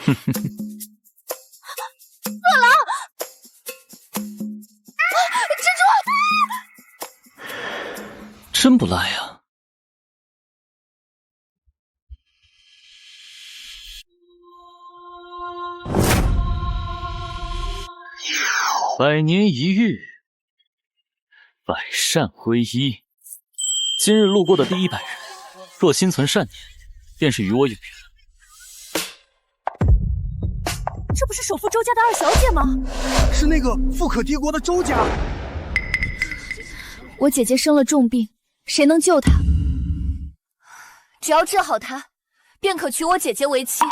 饿狼！蜘蛛！真不赖呀。百年一遇，百善归一。今日路过的第100人，若心存善念，便是与我有缘。这不是首富周家的2小姐吗？是那个富可敌国的周家。我姐姐生了重病，谁能救她？只要治好她，便可娶我姐姐为妻，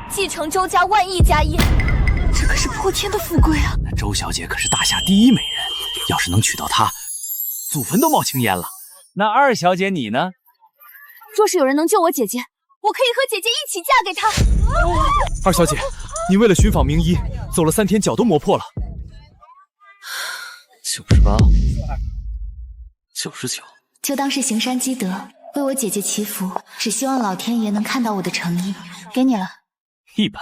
继承周家万亿家业。这可是破天的富贵啊！那周小姐可是大夏第1美人，要是能娶到她，祖坟都冒青烟了。那2小姐你呢？若是有人能救我姐姐，我可以和姐姐一起嫁给他。2小姐，你为了寻访名医，走了3天，脚都磨破了。98、99，就当是行善积德，为我姐姐祈福，只希望老天爷能看到我的诚意。给你了100。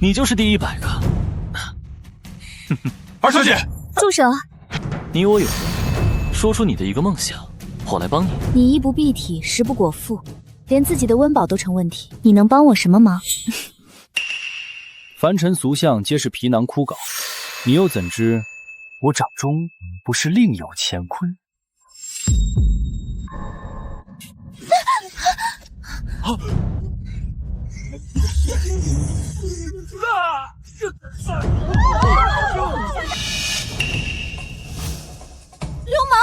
你就是第100个。2小姐，住手！你我有缘，说出你的一个梦想，我来帮你。你衣不蔽体，食不果腹，连自己的温饱都成问题，你能帮我什么忙？凡尘俗相皆是皮囊枯槁，你又怎知我掌中不是另有乾坤？流氓，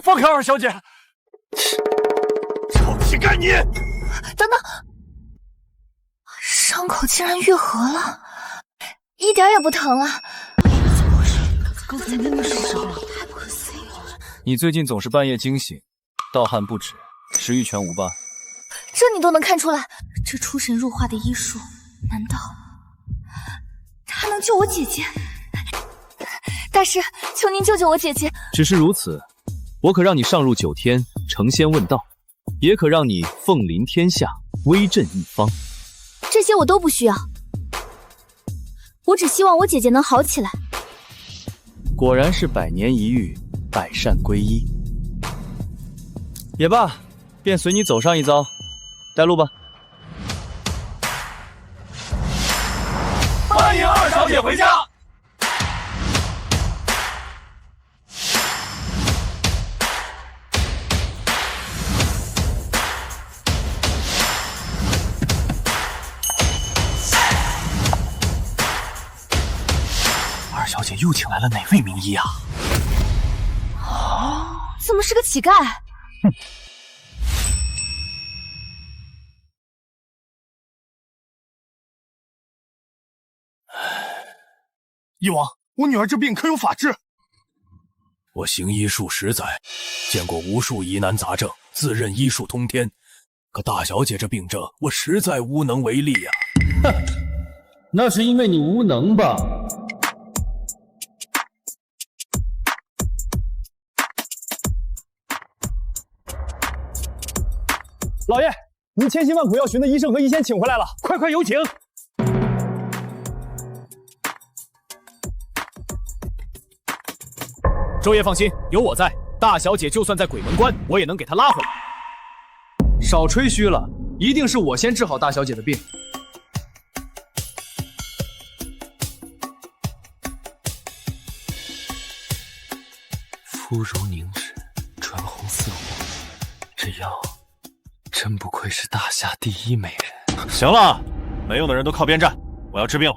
放开2小姐！臭乞丐你！等等，伤口竟然愈合了，一点也不疼了。刚才明明受伤了，太不可思议了。你最近总是半夜惊醒，盗汗不止，食欲全无吧？这你都能看出来？这出神入化的医术，难道他能救我姐姐？大师，求您救救我姐姐！只是如此，我可让你上入9天，成仙问道，也可让你凤临天下，威震一方。这些我都不需要，我只希望我姐姐能好起来。果然是百年一遇，百善归一。也罢，便随你走上一遭，带路吧。欢迎2小姐回家。2小姐又请来了哪位名医啊？怎么是个乞丐？哼！医王，我女儿这病可有法治？我行医数10载，见过无数疑难杂症，自认医术通天。可大小姐这病症，我实在无能为力呀！哼，那是因为你无能吧？老爷，您千辛万苦要寻的医生和医仙请回来了，快有请！周爷放心，有我在，大小姐就算在鬼门关，我也能给她拉回来。少吹嘘了，一定是我先治好大小姐的病。肤如凝脂，唇红似火，这药真不愧是大夏第1美人。行了，没用的人都靠边站，我要治病了。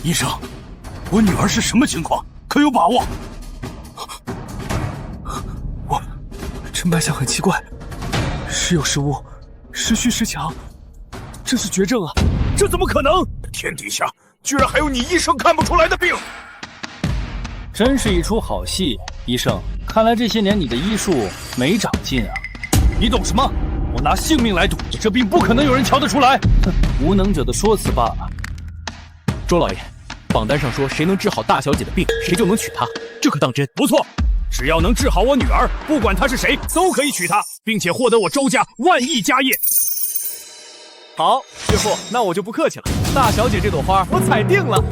医生，我女儿是什么情况？可有把握？这脉象很奇怪，时有时无，时虚时强，这是绝症啊！这怎么可能？天底下居然还有你医生看不出来的病！真是一出好戏。医生，看来这些年你的医术没长进啊。你懂什么？我拿性命来赌，这病不可能有人瞧得出来。哼，无能者的说辞罢了。周老爷，榜单上说谁能治好大小姐的病，谁就能娶她，这可当真？不错，只要能治好我女儿，不管她是谁，都可以娶她，并且获得我周家万亿家业。好，师傅，那我就不客气了。大小姐这朵花，我采定了。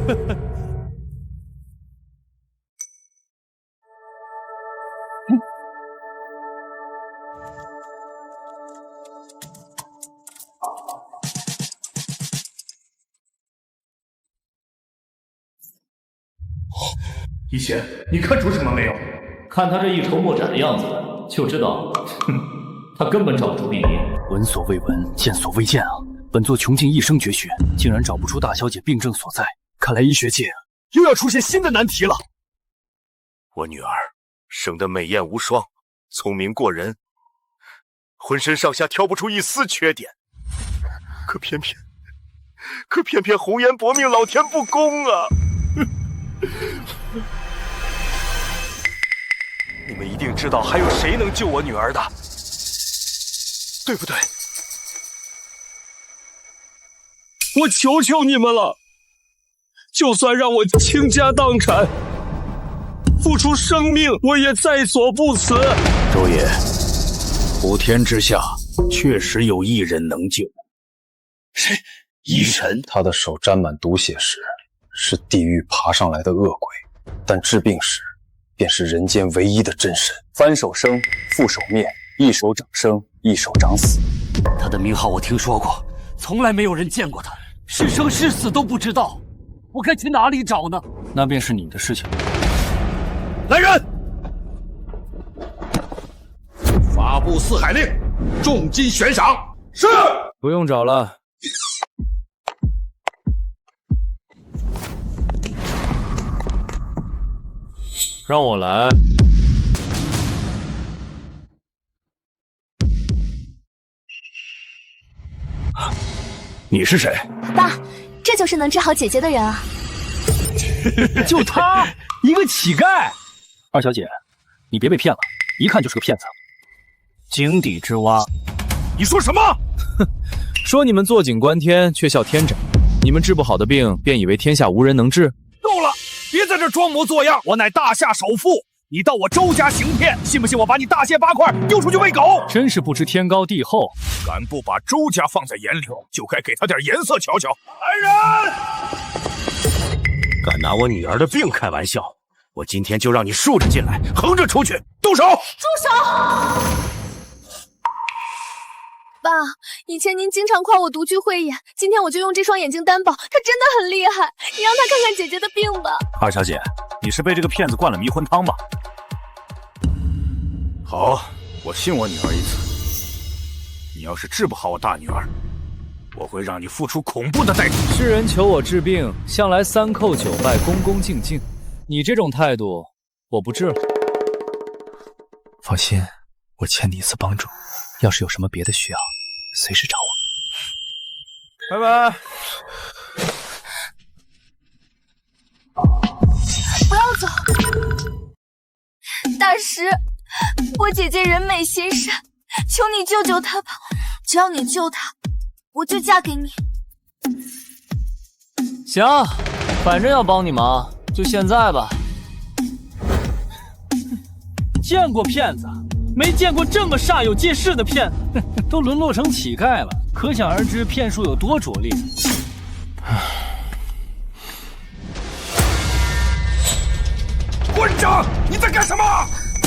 一贤，你看出什么没有？看他这一筹莫展的样子，就知道，他根本找不出病因。闻所未闻，见所未见啊！本座穷尽一生绝学，竟然找不出大小姐病症所在。看来医学界又要出现新的难题了。我女儿生得美艳无双，聪明过人，浑身上下挑不出一丝缺点，可偏偏红颜薄命，老天不公啊！你们一定知道还有谁能救我女儿的，对不对？我求求你们了，就算让我倾家荡产，付出生命，我也在所不辞。周爷，普天之下确实有一人能救。谁？医神？他的手沾满毒血时，是地狱爬上来的恶鬼，但治病时，便是人间唯一的真神。翻手生，覆手灭，一手掌生，一手掌死。他的名号我听说过，从来没有人见过他，是生是死都不知道，我该去哪里找呢？那便是你的事情。来人！发布四海令，重金悬赏。是。不用找了。让我来。你是谁？爸，这就是能治好姐姐的人啊！就他一个乞丐。二小姐，你别被骗了，一看就是个骗子。井底之蛙。你说什么？哼，说你们坐井观天，却笑天斩。你们治不好的病，便以为天下无人能治？够了！别在这装模作样！我乃大夏首富，你到我周家行骗，信不信我把你大卸八块，丢出去喂狗？真是不知天高地厚。敢不把周家放在眼里，就该给他点颜色瞧瞧。来人！敢拿我女儿的病开玩笑，我今天就让你竖着进来，横着出去！动手！住手！爸，以前您经常夸我独具慧眼，今天我就用这双眼睛担保，他真的很厉害。你让他看看姐姐的病吧。二小姐，你是被这个骗子灌了迷魂汤吧？好，我信我女儿一次。你要是治不好我大女儿，我会让你付出恐怖的代价。世人求我治病，向来3叩9拜，恭恭敬敬。你这种态度，我不治了。放心，我欠你一次帮助，要是有什么别的需要，随时找我。拜拜。不要走，大师，我姐姐人美心善，求你救救她吧！只要你救她，我就嫁给你。行，反正要帮你忙，就现在吧。见过骗子，没见过这么煞有介事的骗子，都沦落成乞丐了，可想而知骗术有多拙劣。馆长，你在干什么？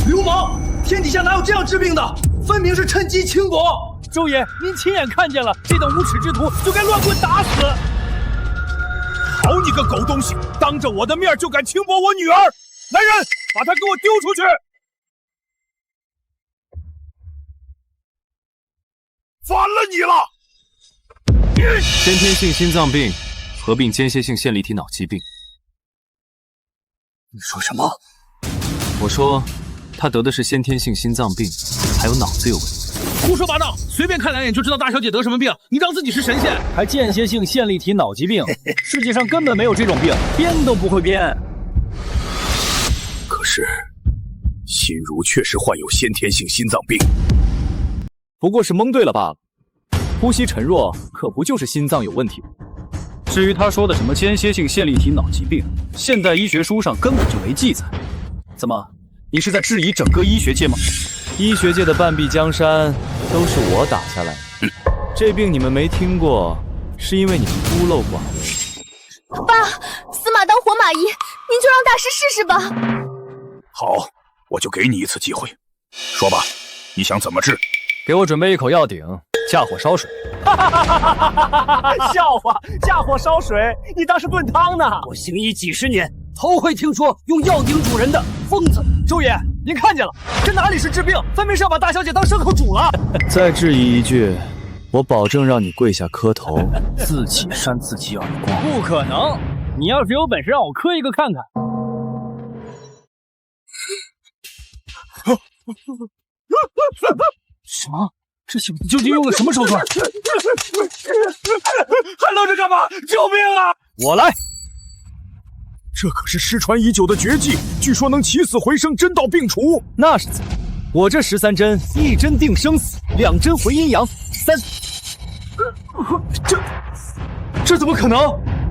流氓！天底下哪有这样治病的？分明是趁机倾国！周爷，您亲眼看见了，这等无耻之徒就该乱棍打死！好你个狗东西，当着我的面就敢轻薄我女儿！来人，把她给我丢出去！反了你了！先天性心脏病合并间歇性线粒体脑疾病。你说什么？我说，他得的是先天性心脏病，还有脑子有问题。胡说八道！随便看2眼就知道大小姐得什么病，你当自己是神仙？还间歇性线粒体脑疾病，世界上根本没有这种病，编都不会编。是，心如确实患有先天性心脏病，不过是蒙对了罢了。呼吸沉弱，可不就是心脏有问题吗？至于他说的什么间歇性线粒体脑疾病，现代医学书上根本就没记载。怎么，你是在质疑整个医学界吗？医学界的半壁江山都是我打下来的，这病你们没听过，是因为你们孤陋寡闻。爸，死马当活马医，您就让大师试试吧。好，我就给你一次机会，说吧，你想怎么治？给我准备一口药鼎，架火烧水。笑话，架火烧水，你当是炖汤呢？我行医几十年，头回听说用药鼎煮人的疯子。周爷，您看见了，这哪里是治病，分明是要把大小姐当牲口煮了。再质疑一句，我保证让你跪下磕头。自己扇自己耳光？不可能！你要是有本事让我磕一个看看。什么？这小子究竟用了什么手段？还愣着干嘛？救命啊！我来。这可是失传已久的绝技，据说能起死回生，针到病除。那是怎样？我这13针，一针定生死，2针回阴阳，3……这怎么可能？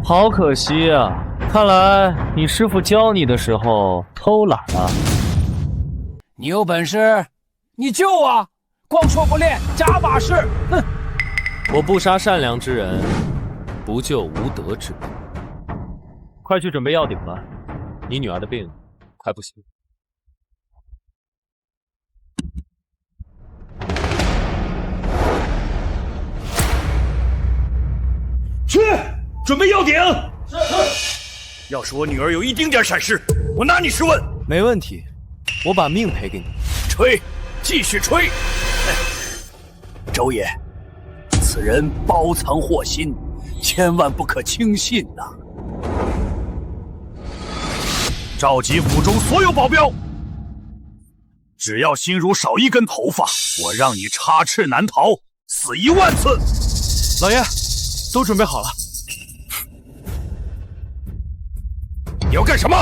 好可惜啊！看来你师傅教你的时候偷懒了。你有本事，你救我！光说不练，假把式！哼！我不杀善良之人，不救无德之人。快去准备药鼎吧，你女儿的病快不行。去，准备药鼎。是。要是我女儿有一丁点闪失，我拿你试问。没问题，我把命赔给你。吹，继续吹。周爷，此人包藏祸心，千万不可轻信呐！召集府中所有保镖，只要心如少一根头发，我让你插翅难逃，死10000次！老爷，都准备好了。你要干什么？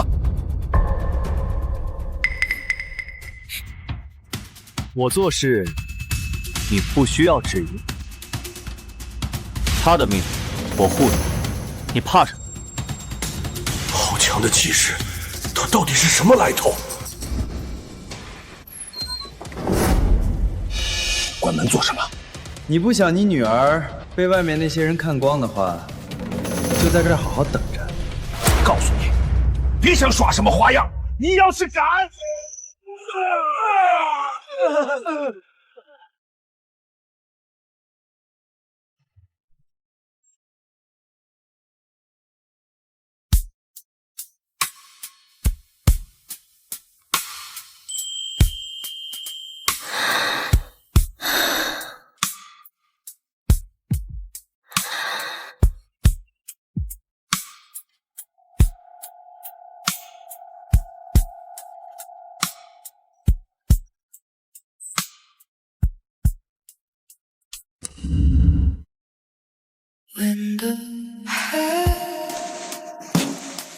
我做事，你不需要质疑。他的命，我护着，你怕什么？好强的气势，他到底是什么来头？关门做什么？你不想你女儿被外面那些人看光的话，就在这儿好好等着。告诉你，别想耍什么花样！你要是敢……When the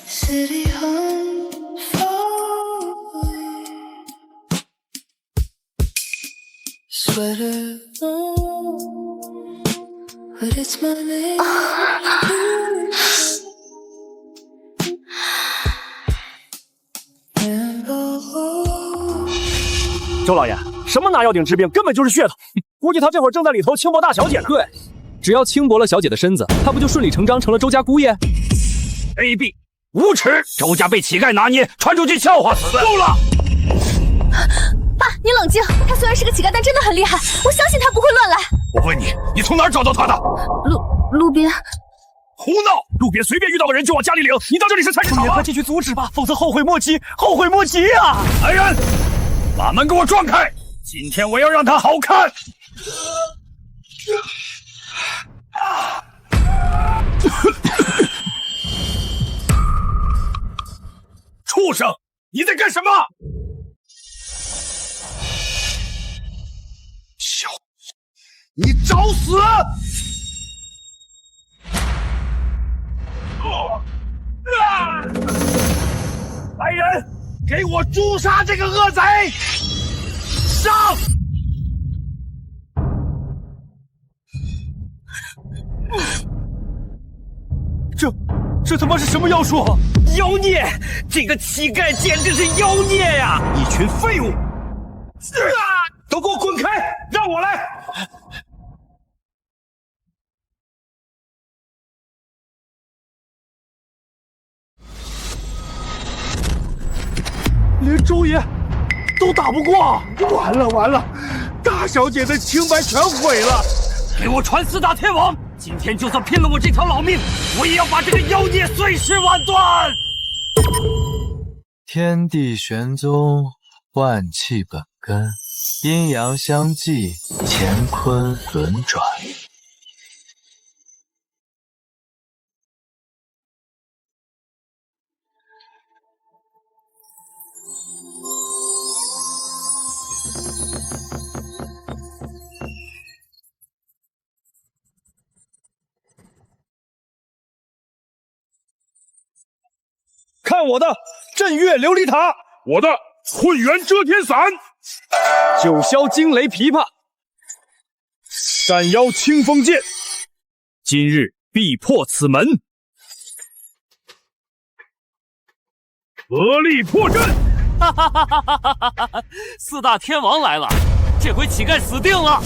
city hung falling, sweater on, but it's my name. 周老爷，什么拿药鼎治病，根本就是噱头。估计他这会儿正在里头轻薄大小姐呢。对。只要轻薄了小姐的身子，她不就顺理成章成了周家姑爷？卑鄙无耻！周家被乞丐拿捏，传出去笑话死！够了！爸，你冷静。他虽然是个乞丐，但真的很厉害。我相信他不会乱来。我问你，你从哪儿找到他的？路边。胡闹！路边随便遇到个人就往家里领。你到这里是菜市场吗？快进去阻止吧，否则后悔莫及，后悔莫及啊！来人，把门给我撞开！今天我要让他好看！畜生！你在干什么？小，你找死！来人，给我诛杀这个恶贼！上！这他妈是什么妖术？妖孽！这个乞丐简直是妖孽呀！一群废物！都给我滚开！让我来！连周爷都打不过，完了！大小姐的清白全毁了！给我传四大天王！今天就算拼了我这条老命，我也要把这个妖孽碎尸万段！天地玄宗，万气本根，阴阳相济，乾坤轮转。看我的震岳琉璃塔，我的混元遮天伞，九霄惊雷琵琶，闪妖清风剑，今日必破此门，合力破阵！哈哈哈哈哈哈！四大天王来了，这回乞丐死定了！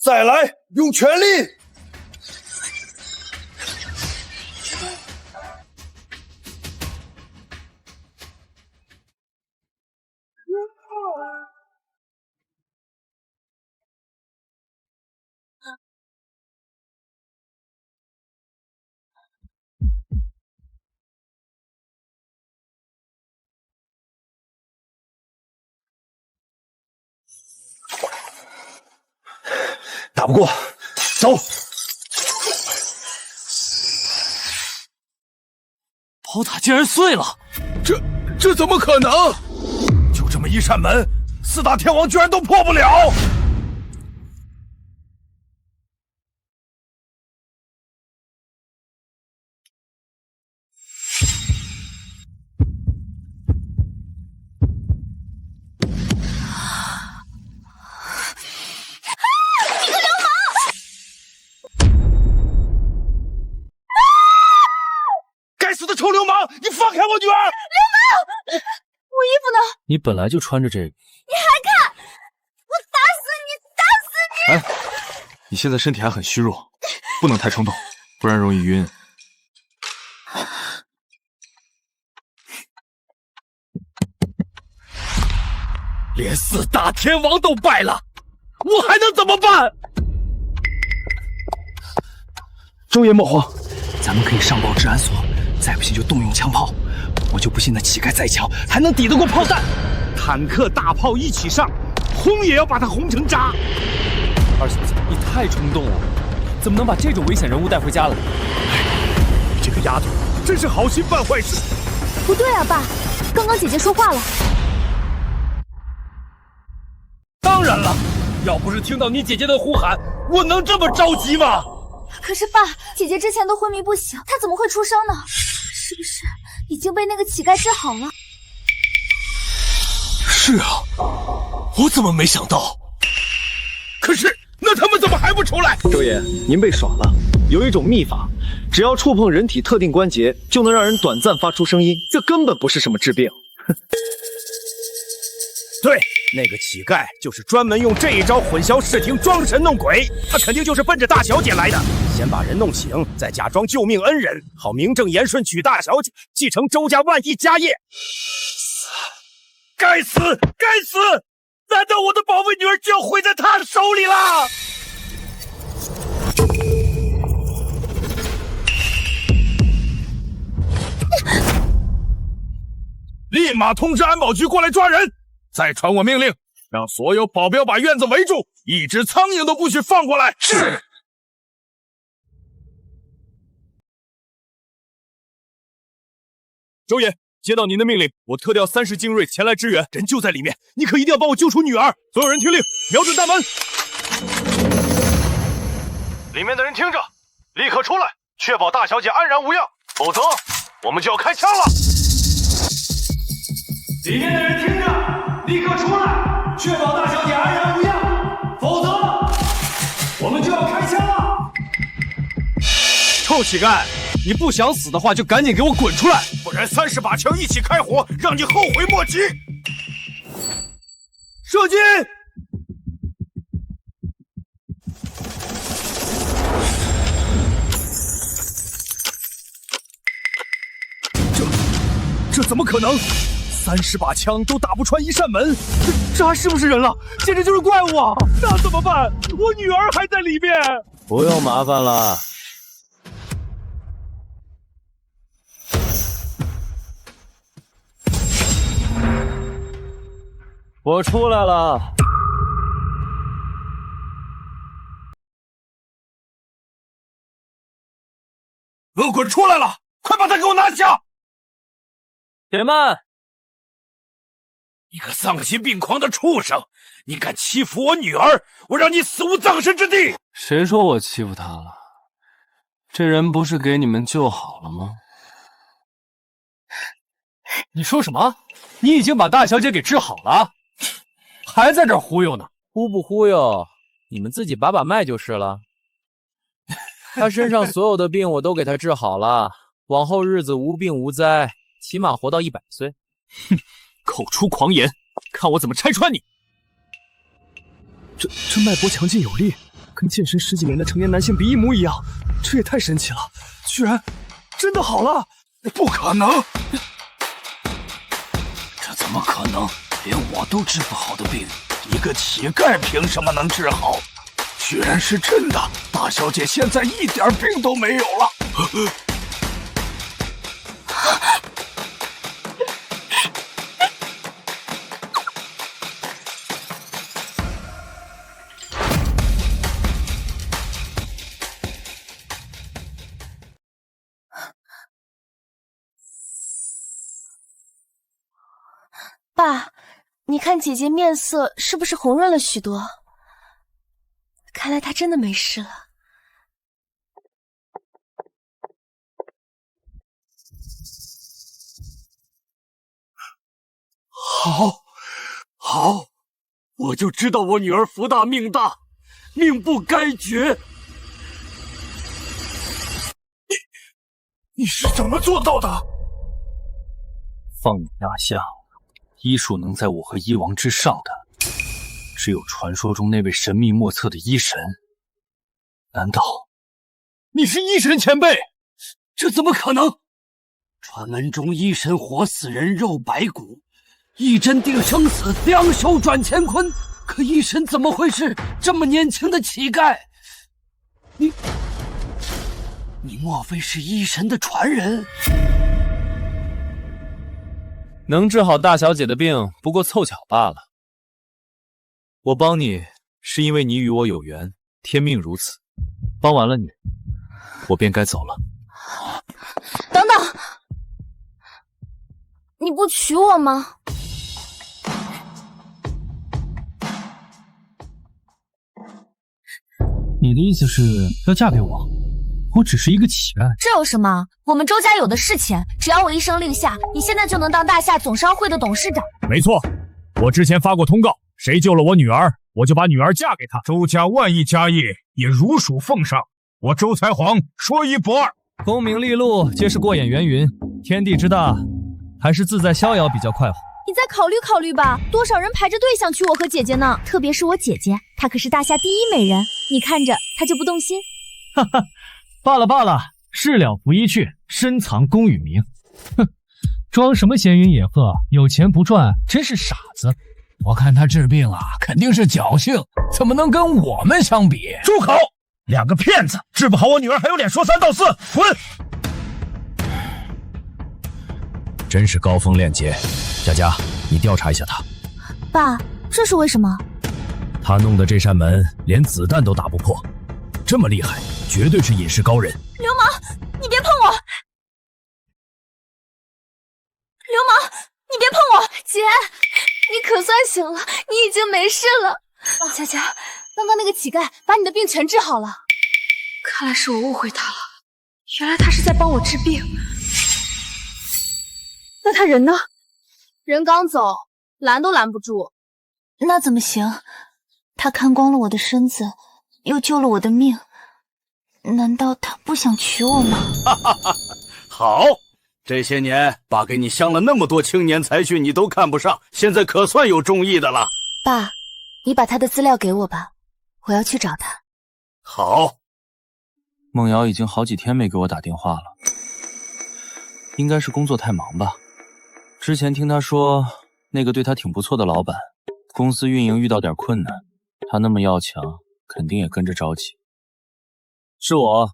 再来，用全力！打不过，走！宝塔竟然碎了，这怎么可能？就这么一扇门，四大天王居然都破不了！臭流氓！你放开我女儿！流氓！我衣服呢？你本来就穿着这个。你还看？我打死你！打死你！哎，你现在身体还很虚弱，不能太冲动，不然容易晕。连四大天王都败了，我还能怎么办？周爷莫慌，咱们可以上报治安所。再不行就动用枪炮，我就不信那乞丐再强，还能抵得过炮弹。坦克、大炮一起上，轰也要把他轰成渣。二小子，你太冲动了，怎么能把这种危险人物带回家了？你这个丫头，真是好心办坏事。不对啊，爸，刚刚姐姐说话了。当然了，要不是听到你姐姐的呼喊，我能这么着急吗？可是爸，姐姐之前都昏迷不醒，她怎么会出生呢？是不是已经被那个乞丐治好了？是啊，我怎么没想到？可是那他们怎么还不出来？周爷，您被耍了。有一种秘法，只要触碰人体特定关节，就能让人短暂发出声音，这根本不是什么治病。对，那个乞丐就是专门用这一招混淆视听、装神弄鬼。他肯定就是奔着大小姐来的，先把人弄醒，再假装救命恩人，好名正言顺娶大小姐，继承周家万亿家业。该死！该死！难道我的宝贝女儿就要毁在他手里了？立马通知安保局过来抓人！再传我命令，让所有保镖把院子围住，一只苍蝇都不许放过来！是。周爷，接到您的命令，我特调30精锐前来支援，人就在里面，你可一定要帮我救出女儿！所有人听令，瞄准大门！里面的人听着，立刻出来，确保大小姐安然无恙，否则我们就要开枪了。里面的人听着，立刻出来，确保大小姐安然无恙，否则我们就要开枪了。臭乞丐，你不想死的话，就赶紧给我滚出来，不然30把枪一起开火，让你后悔莫及。射击！这怎么可能？30把枪都打不穿一扇门，这还是不是人了？简直就是怪物啊！那怎么办？我女儿还在里面。不用麻烦了。我出来了。恶鬼出来了，快把他给我拿下！且慢！你个丧心病狂的畜生！你敢欺负我女儿，我让你死无葬身之地！谁说我欺负她了？这人不是给你们救好了吗？你说什么？你已经把大小姐给治好了，还在这儿忽悠呢？忽不忽悠，你们自己把脉就是了。她身上所有的病我都给她治好了，往后日子无病无灾，起码活到100岁。哼，口出狂言，看我怎么拆穿你！这脉搏强劲有力，跟健身10几年的成年男性比一模一样，这也太神奇了，居然真的好了！不可能！这怎么可能？连我都治不好的病，一个乞丐凭什么能治好？居然是真的！大小姐现在一点病都没有了。爸，你看姐姐面色是不是红润了许多？看来她真的没事了。好，我就知道我女儿福大命大，命不该绝。你是怎么做到的？放眼亚夏，医术能在我和医王之上的，只有传说中那位神秘莫测的医神。难道你是医神前辈？这怎么可能？传闻中医神活死人肉白骨，一针定生死，两手转乾坤。可医神怎么会是这么年轻的乞丐？你莫非是医神的传人？能治好大小姐的病，不过凑巧罢了。我帮你，是因为你与我有缘，天命如此。帮完了你，我便该走了。等等，你不娶我吗？你的意思是要嫁给我？我只是一个乞丐。这有什么？我们周家有的是钱，只要我一声令下，你现在就能当大夏总商会的董事长。没错，我之前发过通告，谁救了我女儿，我就把女儿嫁给他。周家万亿家业也如数奉上，我周才皇说一不二。功名利禄皆是过眼云云，天地之大，还是自在逍遥比较快活。你再考虑考虑吧，多少人排着队想娶我和姐姐呢？特别是我姐姐，她可是大夏第一美人，你看着她就不动心？哈哈，罢了罢了，事了拂衣去，深藏功与名。哼，装什么闲云野鹤，有钱不赚，真是傻子。我看他治病啊，肯定是侥幸，怎么能跟我们相比？住口！两个骗子，治不好我女儿还有脸说3道4，滚！真是高风亮节，佳佳，你调查一下他。爸，这是为什么？他弄的这扇门连子弹都打不破，这么厉害，绝对是隐士高人。流氓，你别碰我！流氓，你别碰我！姐，你可算醒了，你已经没事了。佳佳，刚刚那个乞丐把你的病全治好了。看来是我误会他了，原来他是在帮我治病。那他人呢？人刚走，拦都拦不住。那怎么行？他看光了我的身子，又救了我的命，难道他不想娶我吗？哈哈哈！好，这些年爸给你镶了那么多青年才俊，你都看不上，现在可算有中意的了。爸，你把他的资料给我吧，我要去找他。好。孟瑶已经好几天没给我打电话了，应该是工作太忙吧。之前听他说，那个对他挺不错的老板，公司运营遇到点困难，他那么要强，肯定也跟着着急。是我，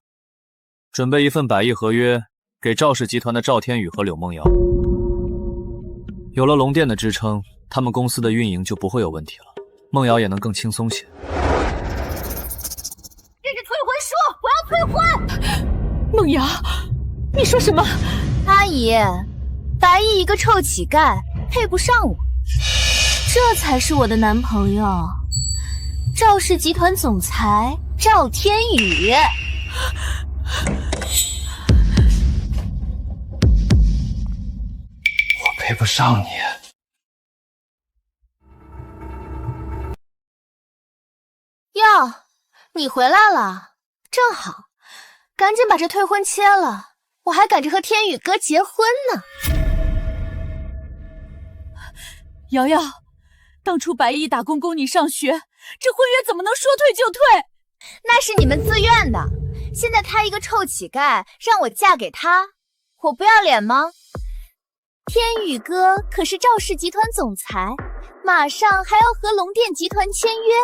准备一份100亿合约给赵氏集团的赵天宇和柳梦瑶。有了龙殿的支撑，他们公司的运营就不会有问题了，梦瑶也能更轻松些。这是退婚书，我要退婚！梦瑶，你说什么？阿姨，白衣一个臭乞丐，配不上我，这才是我的男朋友，赵氏集团总裁赵天宇。我配不上你。哟，你回来了，正好，赶紧把这退婚签了，我还赶着和天宇哥结婚呢。瑶瑶，当初白衣打工供你上学，这婚约怎么能说退就退？那是你们自愿的，现在他一个臭乞丐，让我嫁给他，我不要脸吗？天宇哥可是赵氏集团总裁，马上还要和龙殿集团签约。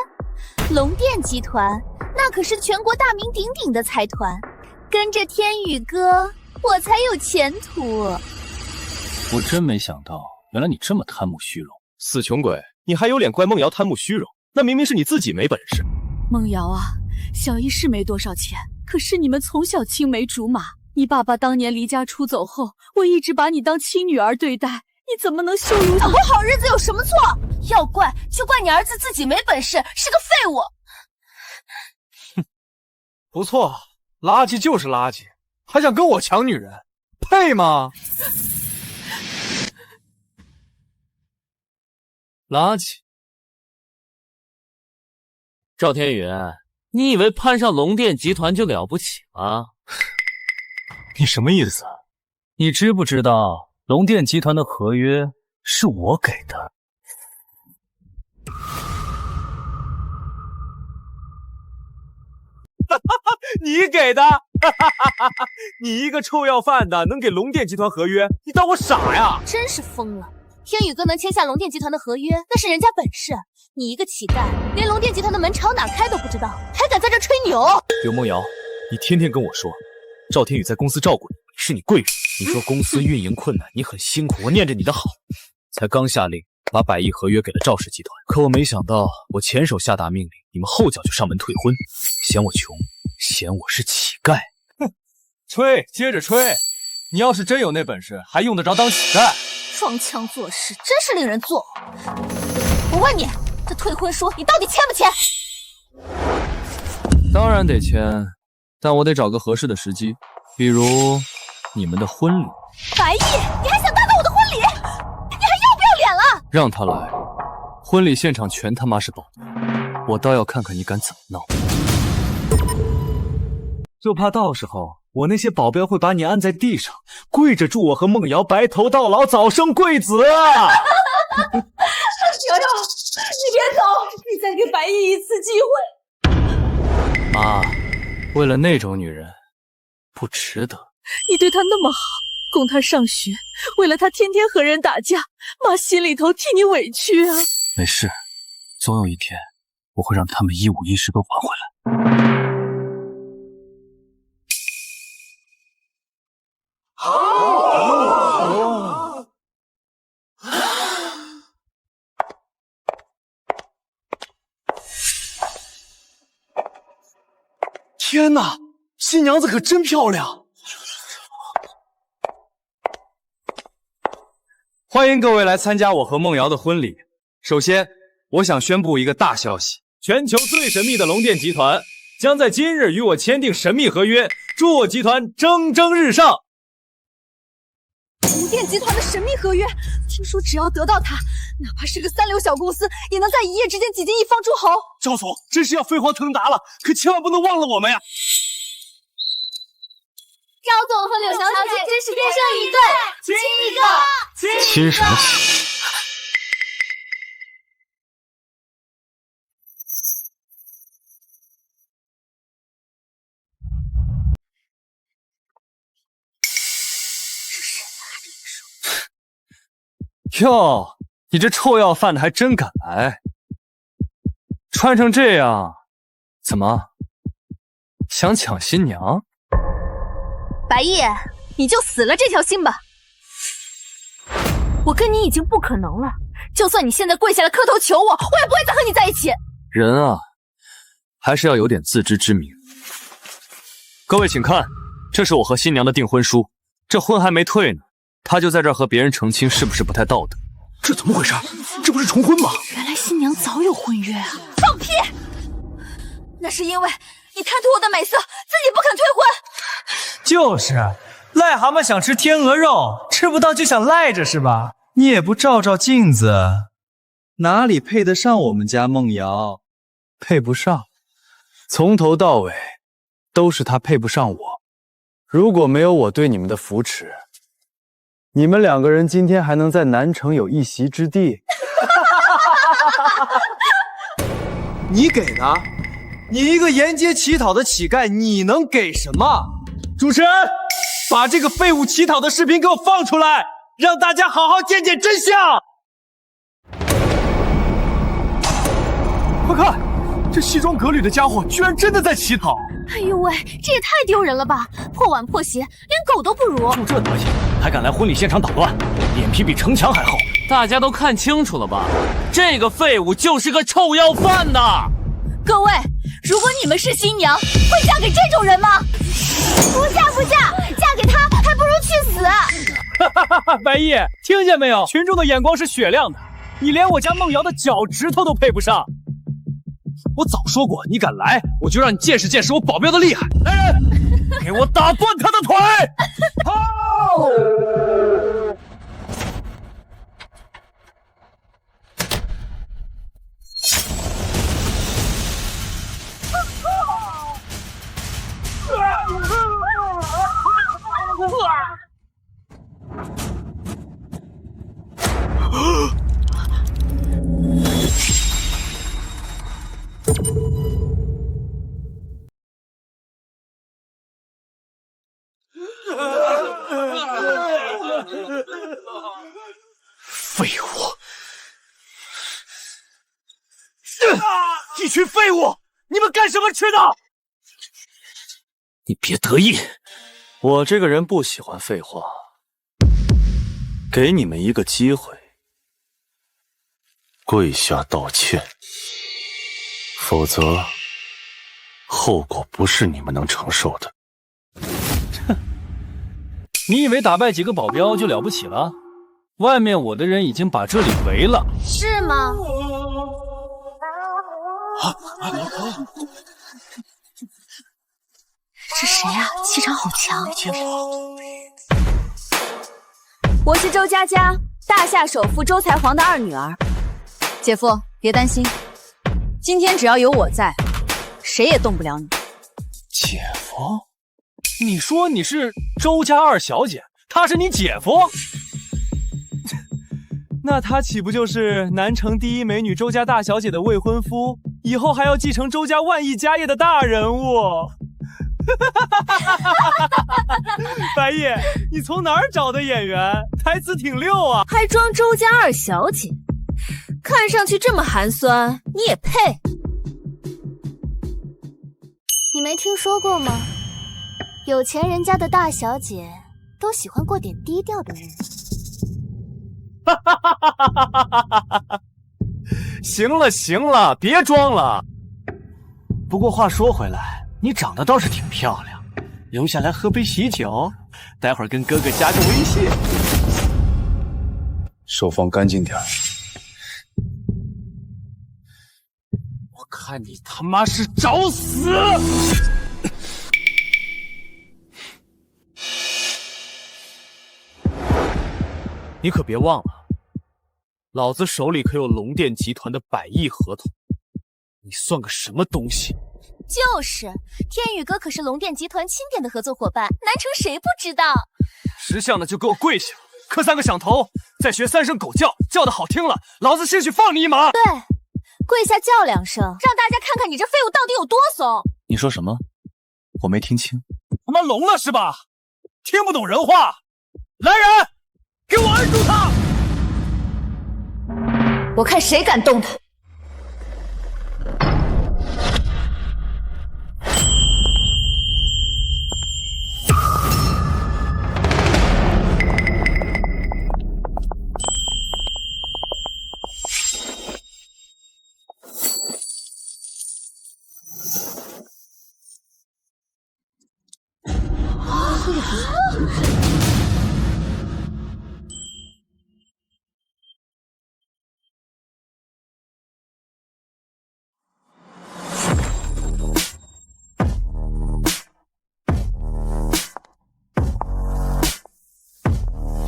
龙殿集团那可是全国大名鼎鼎的财团，跟着天宇哥，我才有前途。我真没想到，原来你这么贪慕虚荣。死穷鬼，你还有脸怪孟瑶贪慕虚荣？那明明是你自己没本事。孟瑶啊，小姨是没多少钱，可是你们从小青梅竹马。你爸爸当年离家出走后，我一直把你当亲女儿对待，你怎么能羞辱我？过好日子有什么错？要怪就怪你儿子自己没本事，是个废物。哼，不错，垃圾就是垃圾，还想跟我抢女人，配吗？垃圾。赵天宇，你以为攀上龙殿集团就了不起吗？你什么意思？你知不知道龙殿集团的合约是我给的？你给的？你一个臭要饭的，能给龙殿集团合约？你当我傻呀？真是疯了！天宇哥能签下龙殿集团的合约，那是人家本事。你一个乞丐，连龙殿集团的门朝哪开都不知道，还敢在这吹牛？柳梦瑶，你天天跟我说赵天宇在公司照顾你，是你贵人。你说公司运营困难，你很辛苦，我念着你的好，才刚下令把100亿合约给了赵氏集团。可我没想到，我前手下达命令，你们后脚就上门退婚，嫌我穷，嫌我是乞丐。哼，吹，接着吹。你要是真有那本事，还用得着当乞丐？装腔作势，真是令人作呕。我问你，这退婚书你到底签不签？当然得签，但我得找个合适的时机，比如你们的婚礼。白毅，你还想打倒我的婚礼？你还要不要脸了？让他来，婚礼现场全他妈是宝贝，我倒要看看你敢怎么闹。就怕到时候我那些保镖会把你按在地上，跪着祝我和孟瑶白头到老，早生贵子啊！瑶瑶，你别走，你再给白毅一次机会。妈，为了那种女人，不值得。你对她那么好，供她上学，为了她天天和人打架，妈心里头替你委屈啊。没事，总有一天我会让他们一五一十都还回来。天哪，新娘子可真漂亮！欢迎各位来参加我和孟瑶的婚礼。首先，我想宣布一个大消息：全球最神秘的龙殿集团将在今日与我签订神秘合约，助我集团蒸蒸日上。无电集团的神秘合约，听说只要得到它，哪怕是个三流小公司，也能在一夜之间挤进一方诸侯。赵总，真是要飞黄腾达了，可千万不能忘了我们呀！赵总和柳小姐真是天生一对，亲一个，亲什么亲？哟，你这臭要饭的还真敢来！穿成这样，怎么想抢新娘？白夜，你就死了这条心吧！我跟你已经不可能了，就算你现在跪下来磕头求我，我也不会再和你在一起。人啊，还是要有点自知之明。各位请看，这是我和新娘的订婚书，这婚还没退呢。他就在这儿和别人成亲，是不是不太道德？这怎么回事？这不是重婚吗？原来新娘早有婚约啊！放屁！那是因为你贪图我的美色，自己不肯退婚。就是，癞蛤蟆想吃天鹅肉，吃不到就想赖着是吧？你也不照照镜子，哪里配得上我们家梦瑶？配不上，从头到尾都是他配不上我。如果没有我对你们的扶持，你们两个人今天还能在南城有一席之地？你给的？你一个沿街乞讨的乞丐，你能给什么？主持人，把这个废物乞讨的视频给我放出来，让大家好好见见真相。快看，这西装革履的家伙居然真的在乞讨！哎呦喂，这也太丢人了吧！破碗破鞋，连狗都不如。就这德行，还敢来婚礼现场捣乱，脸皮比城墙还厚。大家都看清楚了吧？这个废物就是个臭要饭的。各位，如果你们是新娘，会嫁给这种人吗？不嫁不嫁，嫁给他还不如去死。白毅，听见没有？群众的眼光是雪亮的，你连我家梦瑶的脚趾头都配不上。我早说过，你敢来，我就让你见识见识我保镖的厉害！来人，给我打断他的腿！废物！一群废物！你们干什么吃的？你别得意，我这个人不喜欢废话，给你们一个机会，跪下道歉，否则后果不是你们能承受的。哼，你以为打败几个保镖就了不起了？外面我的人已经把这里围了。是吗？是谁啊？气场好强！我是周佳佳，大夏首富周才皇的二女儿。姐夫，别担心，今天只要有我在，谁也动不了你。姐夫？你说你是周家二小姐，他是你姐夫？那他岂不就是南城第一美女周家大小姐的未婚夫，以后还要继承周家万亿家业的大人物？白夜，你从哪儿找的演员？台词挺溜啊！还装周家二小姐，看上去这么寒酸，你也配？你没听说过吗？有钱人家的大小姐都喜欢过点低调的日子。行了行了，别装了。不过话说回来，你长得倒是挺漂亮，留下来喝杯喜酒，待会儿跟哥哥加个微信。手放干净点。我看看你他妈是找死！你可别忘了，老子手里可有龙殿集团的100亿合同，你算个什么东西？就是，天宇哥可是龙殿集团钦点的合作伙伴，南城谁不知道？识相的就给我跪下，磕3个响头，再学3声狗叫，叫的好听了，老子兴许放你一马。对，跪下叫2声，让大家看看你这废物到底有多怂。你说什么？我没听清。他妈聋了是吧？听不懂人话？来人，给我摁住他！我看谁敢动他！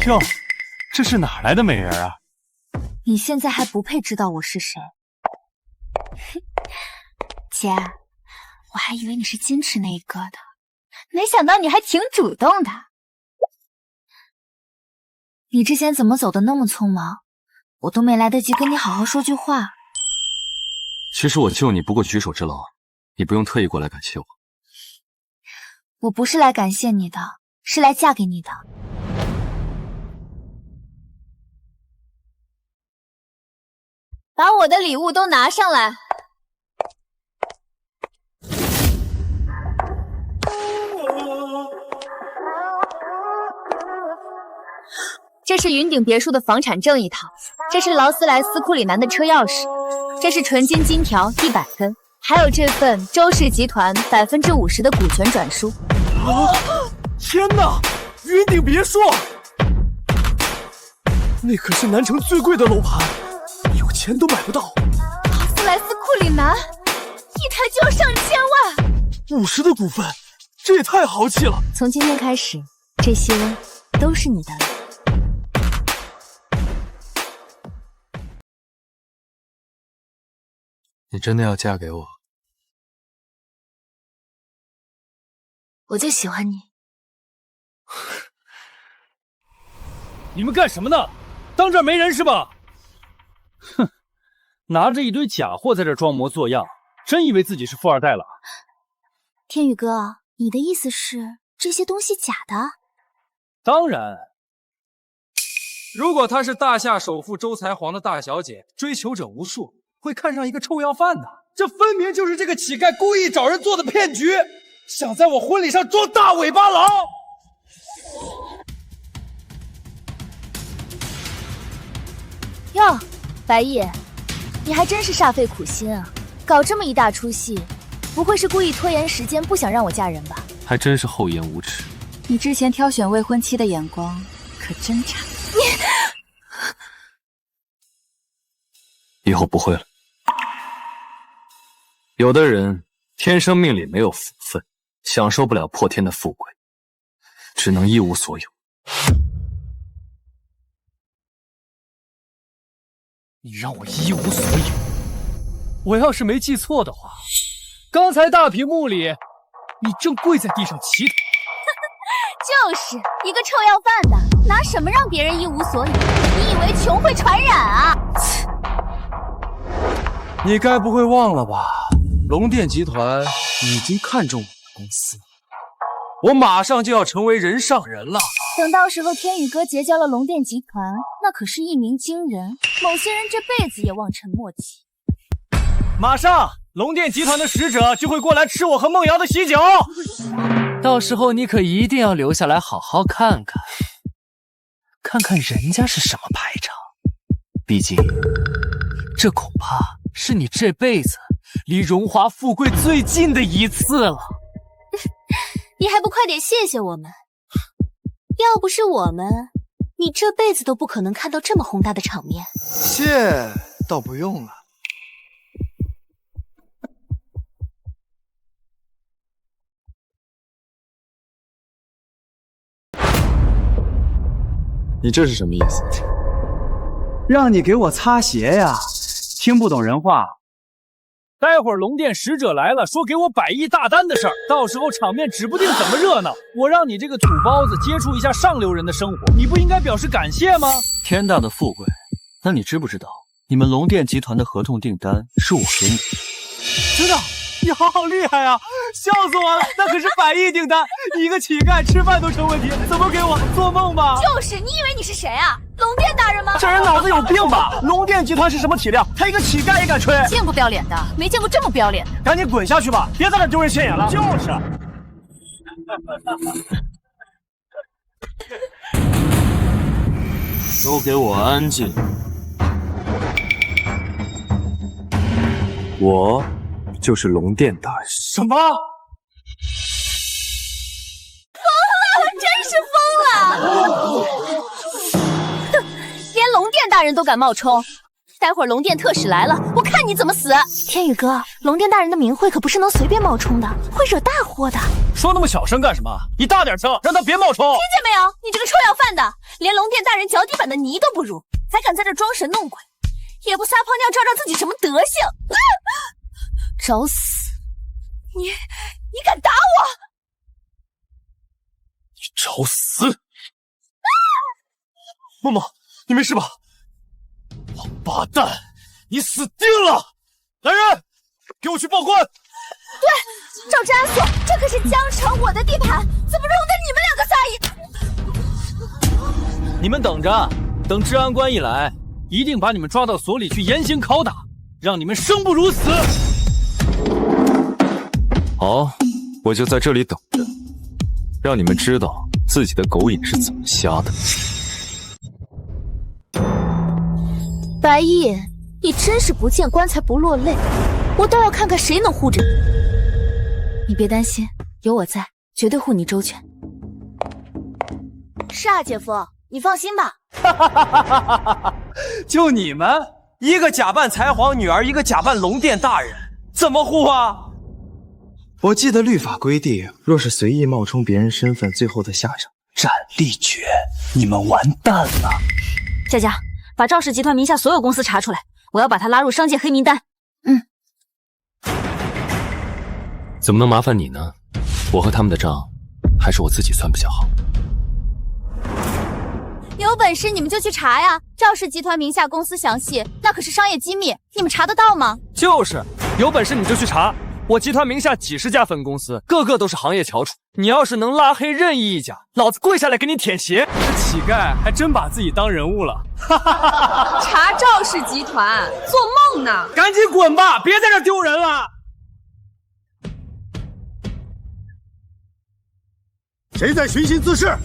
哟，这是哪来的美人啊？你现在还不配知道我是谁。姐，我还以为你是矜持那一个的，没想到你还挺主动的。你之前怎么走的那么匆忙，我都没来得及跟你好好说句话。其实我救你不过举手之劳，你不用特意过来感谢我。我不是来感谢你的，是来嫁给你的。把我的礼物都拿上来。这是云顶别墅的房产证1套，这是劳斯莱斯库里南的车钥匙，这是纯金金条100根，还有这份周氏集团50%的股权转输。天哪！云顶别墅，那可是南城最贵的楼盘，有钱都买不到。劳斯莱斯库里南，一台就要上千万，50的股份，这也太豪气了。从今天开始，这些都是你的了。你真的要嫁给我？我就喜欢你。你们干什么呢？当这儿没人是吧？哼，拿着一堆假货在这装模作样，真以为自己是富二代了？天宇哥，你的意思是这些东西假的？当然。如果她是大夏首富周才皇的大小姐，追求者无数，会看上一个臭要饭的？这分明就是这个乞丐故意找人做的骗局，想在我婚礼上装大尾巴狼。哟，白毅，你还真是煞费苦心啊，搞这么一大出戏，不会是故意拖延时间，不想让我嫁人吧？还真是厚颜无耻。你之前挑选未婚妻的眼光可真差。以后不会了。有的人天生命里没有福分，享受不了破天的富贵，只能一无所有。你让我一无所有？我要是没记错的话，刚才大屏幕里你正跪在地上乞讨。就是一个臭要饭的，拿什么让别人一无所有？你以为穷会传染啊？你该不会忘了吧？龙殿集团已经看中我的公司，我马上就要成为人上人了。等到时候天宇哥结交了龙殿集团，那可是一鸣惊人，某些人这辈子也望尘莫及。马上，龙殿集团的使者就会过来吃我和梦瑶的喜酒，到时候你可一定要留下来好好看看，看看人家是什么排场。毕竟，这恐怕是你这辈子离荣华富贵最近的一次了。你还不快点谢谢我们？要不是我们，你这辈子都不可能看到这么宏大的场面。谢倒不用了。你这是什么意思？让你给我擦鞋呀！听不懂人话。待会儿龙殿使者来了，说给我100亿大单的事儿，到时候场面指不定怎么热闹。我让你这个土包子接触一下上流人的生活，你不应该表示感谢吗？天大的富贵，那你知不知道，你们龙殿集团的合同订单是我给你的？知道，你好厉害啊！笑死我了，那可是100亿订单，你一个乞丐吃饭都成问题，怎么给我？做梦吧！就是，你以为你是谁啊？龙殿大人吗？这人脑子有病吧？龙殿集团是什么体量？他一个乞丐也敢吹？见过不要脸的，没见过这么不要脸的。赶紧滚下去吧，别在这丢人现眼了。就是。都给我安静！我就是龙殿大人。什么？疯了！真是疯了！哼，连龙殿大人都敢冒充，待会儿龙殿特使来了，我看你怎么死！天宇哥，龙殿大人的名讳可不是能随便冒充的，会惹大祸的。说那么小声干什么？你大点声，让他别冒充！听见没有？你这个臭要饭的，连龙殿大人脚底板的泥都不如，还敢在这装神弄鬼，也不撒泡尿照照自己什么德行！找死！你敢打我？你找死！梦梦，你没事吧？王八蛋，你死定了！来人，给我去报官！对，照治安所，这可是江城我的地盘，怎么容得你们2个撒野？你们等着，等治安官一来，一定把你们抓到所里去严刑拷打，让你们生不如死。好，我就在这里等着，让你们知道自己的狗眼是怎么瞎的。白衣，你真是不见棺材不落泪，我倒要看看谁能护着你。你别担心，有我在，绝对护你周全。是啊，姐夫，你放心吧。就你们，一个假扮才皇女儿，一个假扮龙殿大人，怎么护啊？我记得律法规定，若是随意冒充别人身份，最后的下场斩立决。你们完蛋了！佳佳，把赵氏集团名下所有公司查出来，我要把他拉入商界黑名单。怎么能麻烦你呢？我和他们的账，还是我自己算比较好。有本事你们就去查呀！赵氏集团名下公司详细，那可是商业机密，你们查得到吗？就是，有本事你就去查。我集团名下几十家分公司，个个都是行业翘楚。你要是能拉黑任意一家，老子跪下来给你舔鞋。这乞丐还真把自己当人物了。查赵氏集团，做梦呢！赶紧滚吧，别在这丢人了。谁在寻衅滋事？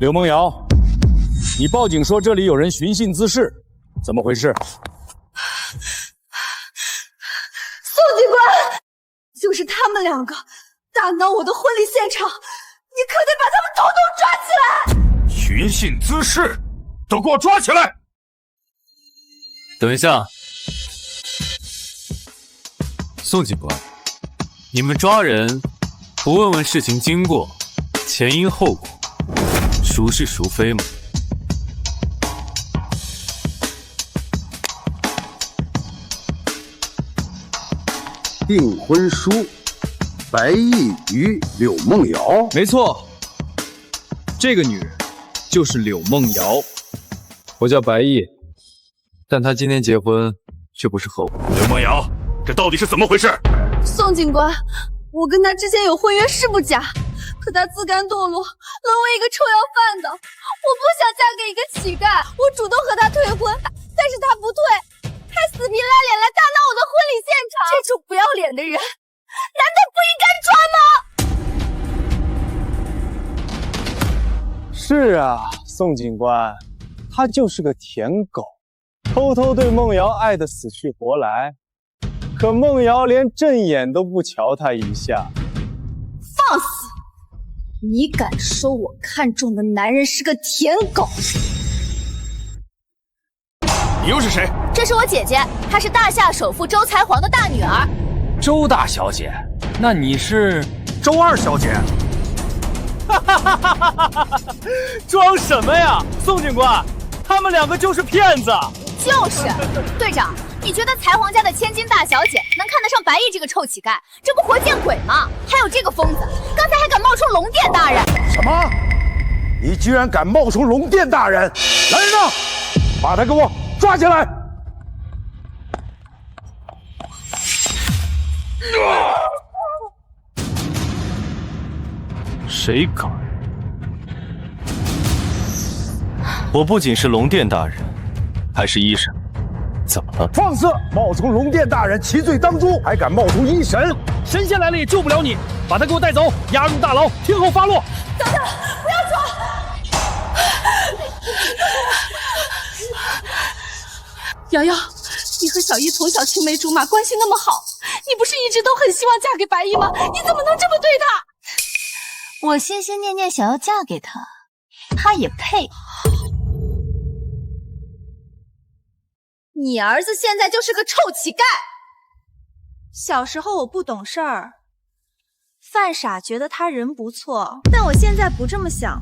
刘梦瑶，你报警说这里有人寻衅滋事，怎么回事？宋警官，就是他们2个打闹我的婚礼现场，你可得把他们统统抓起来！寻衅滋事，都给我抓起来！等一下，宋警官，你们抓人不问问事情经过、前因后果，孰是孰非吗？订婚书，白毅与柳梦瑶。没错，这个女人就是柳梦瑶。我叫白毅，但她今天结婚却不是和我。刘梦瑶，这到底是怎么回事？宋警官，我跟他之间有婚约是不假，可他自甘堕落，沦为一个臭要饭的。我不想嫁给一个乞丐，我主动和他退婚，但是他不退，还死皮赖脸来大闹我的婚礼现场。这种不要脸的人，难道不应该抓吗？是啊，宋警官，他就是个舔狗，偷偷对梦瑶爱得死去活来，可梦瑶连正眼都不瞧他一下。放肆！你敢说我看中的男人是个舔狗？你又是谁？这是我姐姐，她是大夏首富周才皇的大女儿。周大小姐，那你是周二小姐？装什么呀，宋警官？他们两个就是骗子。就是，队长，你觉得才皇家的千金大小姐能看得上白毅这个臭乞丐？这不活见鬼吗？还有这个疯子，刚才还敢冒充龙殿大人！什么？你居然敢冒充龙殿大人！来人呐，把他给我抓起来！谁敢？我不仅是龙殿大人，还是医神。怎么了？放肆！冒充龙殿大人，其罪当诛，还敢冒充医神！神仙来了也救不了你，把他给我带走，押入大牢，听候发落。等等，不要抓！瑶瑶，你和小姨从小青梅竹马，关系那么好，你不是一直都很希望嫁给白毅吗？你怎么能这么对他？我心心念念想要嫁给他，他也配。你儿子现在就是个臭乞丐。小时候我不懂事儿，犯傻觉得他人不错，但我现在不这么想了。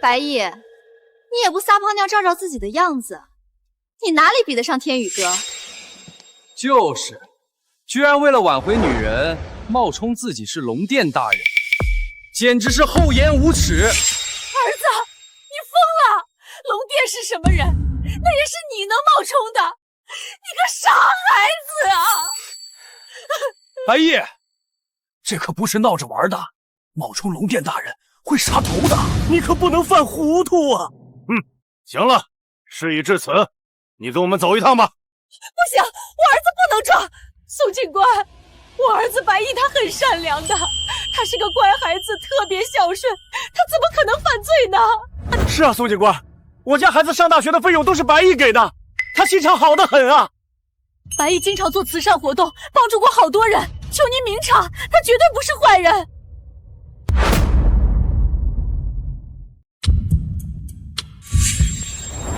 白毅，你也不撒泡尿照照自己的样子，你哪里比得上天宇哥？就是，居然为了挽回女人，冒充自己是龙殿大人，简直是厚颜无耻！儿子，你疯了！龙殿是什么人？那也是你能冒充的，你个傻孩子啊！白毅，这可不是闹着玩的，冒充龙殿大人会杀头的，你可不能犯糊涂啊！行了，事已至此，你跟我们走一趟吧。不行，我儿子不能抓。宋警官，我儿子白毅他很善良的，他是个乖孩子，特别孝顺，他怎么可能犯罪呢？是啊，宋警官。我家孩子上大学的费用都是白毅给的，他心肠好得很啊。白毅经常做慈善活动，帮助过好多人，求您明察，他绝对不是坏人。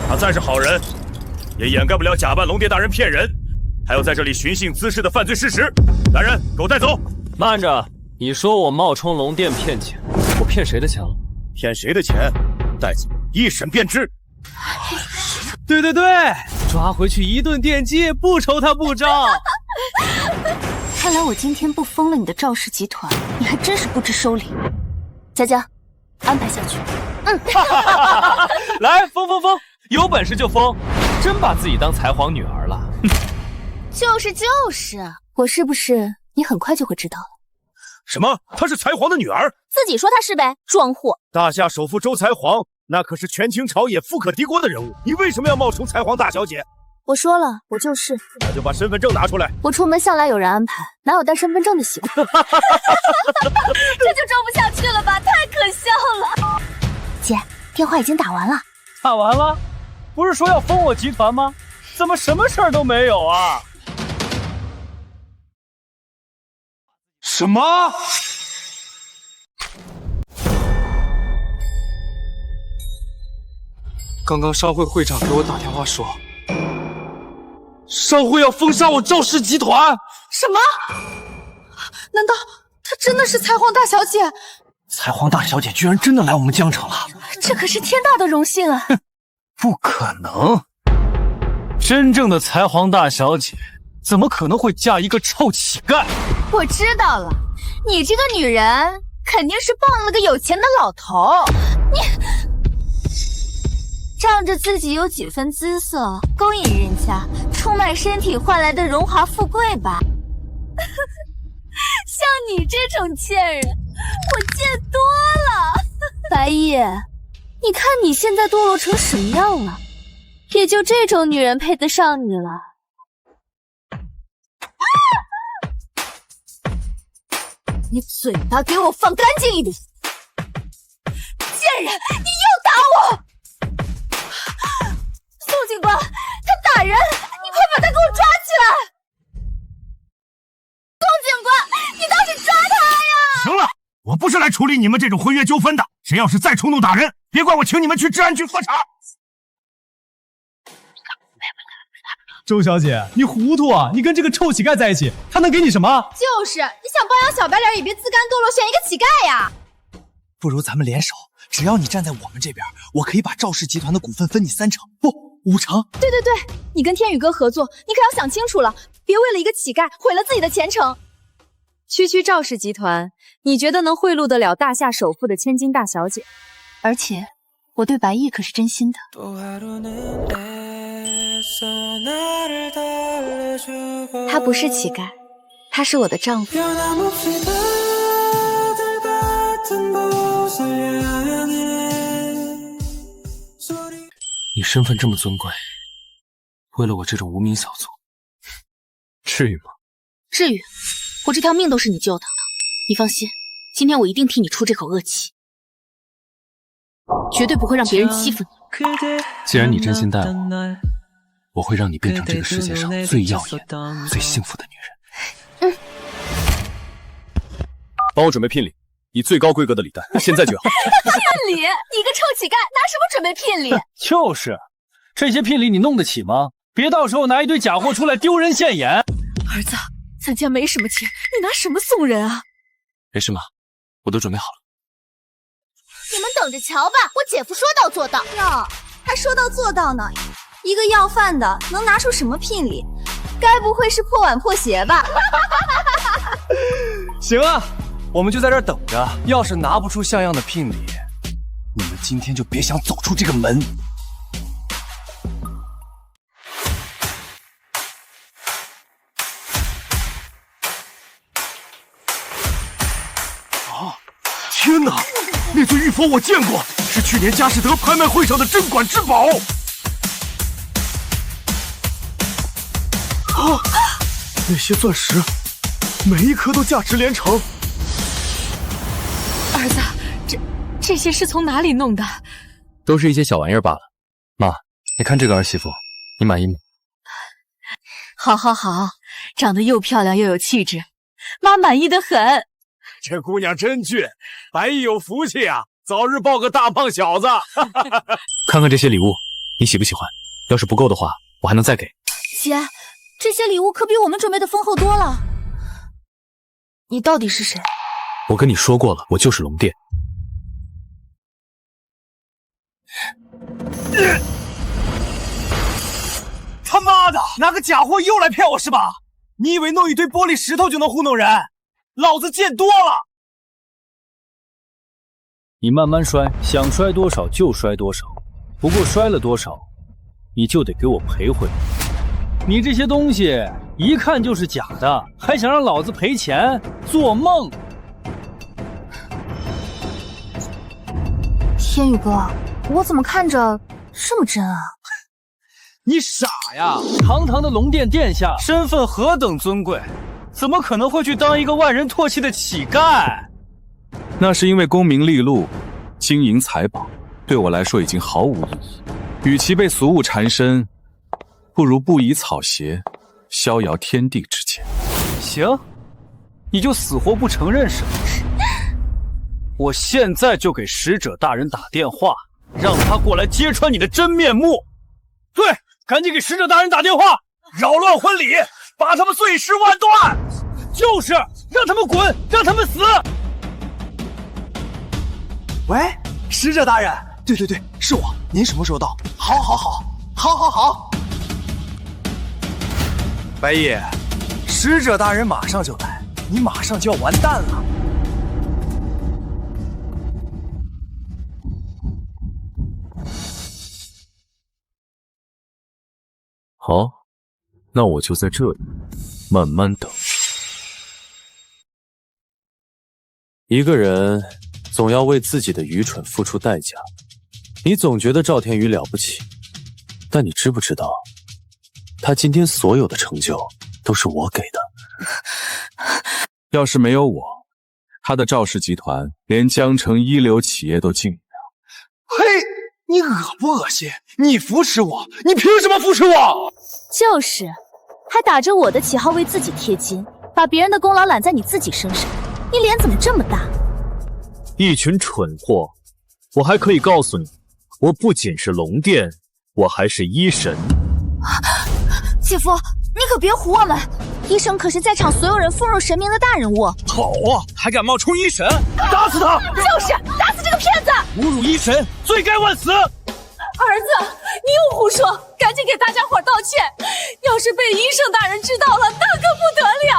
他再是好人，也掩盖不了假扮龙殿大人骗人，还有在这里寻衅滋事的犯罪事实。来人，给我带走！慢着，你说我冒充龙殿骗钱，我骗谁的钱了？骗谁的钱？带走，一审便知。对，抓回去一顿电击，不愁他不招。看来我今天不封了你的赵氏集团，你还真是不知收礼。佳佳，安排下去。来，封，有本事就封，真把自己当才皇女儿了。就是，我是不是你很快就会知道了？什么？她是才皇的女儿？自己说她是呗，装货！大夏首富周才皇，那可是权倾朝野、富可敌国的人物，你为什么要冒充才皇大小姐？我说了，我就是。那就把身份证拿出来。我出门向来有人安排，哪有带身份证的习惯？这就装不下去了吧，太可笑了！姐，电话已经打完了。打完了？不是说要封我集团吗？怎么什么事儿都没有啊？什么？刚刚商会会长给我打电话说，商会要封杀我赵氏集团。什么？难道她真的是才皇大小姐？才皇大小姐居然真的来我们疆场了，这可是天大的荣幸啊！不可能，真正的才皇大小姐怎么可能会嫁一个臭乞丐？我知道了，你这个女人肯定是傍了个有钱的老头，你仗着自己有几分姿色，勾引人家，出卖身体换来的荣华富贵吧。像你这种贱人，我见多了。白毅，你看你现在堕落成什么样了？也就这种女人配得上你了。你嘴巴给我放干净一点！贱人，你又打我！宋警官，他打人，你快把他给我抓起来！宋警官，你倒是抓他呀！行了，我不是来处理你们这种婚约纠纷的，谁要是再冲动打人，别怪我请你们去治安局喝茶。周小姐，你糊涂啊！你跟这个臭乞丐在一起，他能给你什么？就是你想包养小白脸，也别自甘堕落，选一个乞丐呀！不如咱们联手，只要你站在我们这边，我可以把赵氏集团的股份分你3成，不5成。对对对，你跟天宇哥合作，你可要想清楚了，别为了一个乞丐毁了自己的前程。区区赵氏集团，你觉得能贿赂得了大夏首富的千金大小姐？而且我对白毅可是真心的。他不是乞丐，他是我的丈夫。你身份这么尊贵，为了我这种无名小卒，至于吗？至于，我这条命都是你救的。你放心，今天我一定替你出这口恶气，绝对不会让别人欺负你。既然你真心待我，我会让你变成这个世界上最耀眼、最幸福的女人。帮我准备聘礼，以最高规格的礼单，现在就要。聘礼？你个臭乞丐，拿什么准备聘礼？就是，这些聘礼你弄得起吗？别到时候拿一堆假货出来丢人现眼。儿子，咱家没什么钱，你拿什么送人啊？没事妈，我都准备好了。你们等着瞧吧，我姐夫说到做到。哟，还说到做到呢。一个要饭的能拿出什么聘礼？该不会是破碗破鞋吧？行啊，我们就在这儿等着。要是拿不出像样的聘礼，你们今天就别想走出这个门。啊！天哪，那尊玉佛我见过，是去年佳士得拍卖会上的镇馆之宝。啊！那些钻石，每一颗都价值连城。儿子，这些是从哪里弄的？都是一些小玩意儿罢了。妈，你看这个儿媳妇，你满意吗？好，长得又漂亮又有气质，妈满意的很。这姑娘真俊，白毅有福气啊，早日抱个大胖小子。看看这些礼物，你喜不喜欢？要是不够的话，我还能再给。姐，这些礼物可比我们准备的丰厚多了。你到底是谁？我跟你说过了，我就是龙殿。他妈的，拿个假货又来骗我是吧？你以为弄一堆玻璃石头就能糊弄人？老子见多了。你慢慢摔，想摔多少就摔多少，不过摔了多少，你就得给我赔回来。你这些东西一看就是假的，还想让老子赔钱？做梦！天宇哥，我怎么看着这么真啊？你傻呀！堂堂的龙殿殿下，身份何等尊贵，怎么可能会去当一个万人唾弃的乞丐？那是因为功名利禄、金银财宝对我来说已经毫无意义，与其被俗物缠身，不如不以草鞋，逍遥天地之间。行，你就死活不承认是吗？我现在就给使者大人打电话，让他过来揭穿你的真面目。对，赶紧给使者大人打电话，扰乱婚礼，把他们碎尸万段。就是让他们滚，让他们死。喂，使者大人，对，是我，您什么时候到？好。白毅，使者大人马上就来，你马上就要完蛋了。好，那我就在这里慢慢等。一个人总要为自己的愚蠢付出代价。你总觉得赵天宇了不起，但你知不知道，他今天所有的成就都是我给的。要是没有我，他的赵氏集团连江城一流企业都进不了。嘿，你恶不恶心？你扶持我，你凭什么扶持我？就是，还打着我的旗号为自己贴金，把别人的功劳揽在你自己身上，你脸怎么这么大？一群蠢货！我还可以告诉你，我不仅是龙殿，我还是医神。姐，姐夫，你可别唬我们！医生可是在场所有人奉若神明的大人物。好啊，还敢冒充医神，打死他！就是打死这个骗子！侮辱医神，罪该万死！儿子，你又胡说，赶紧给大家伙道歉！要是被医生大人知道了，那可不得了！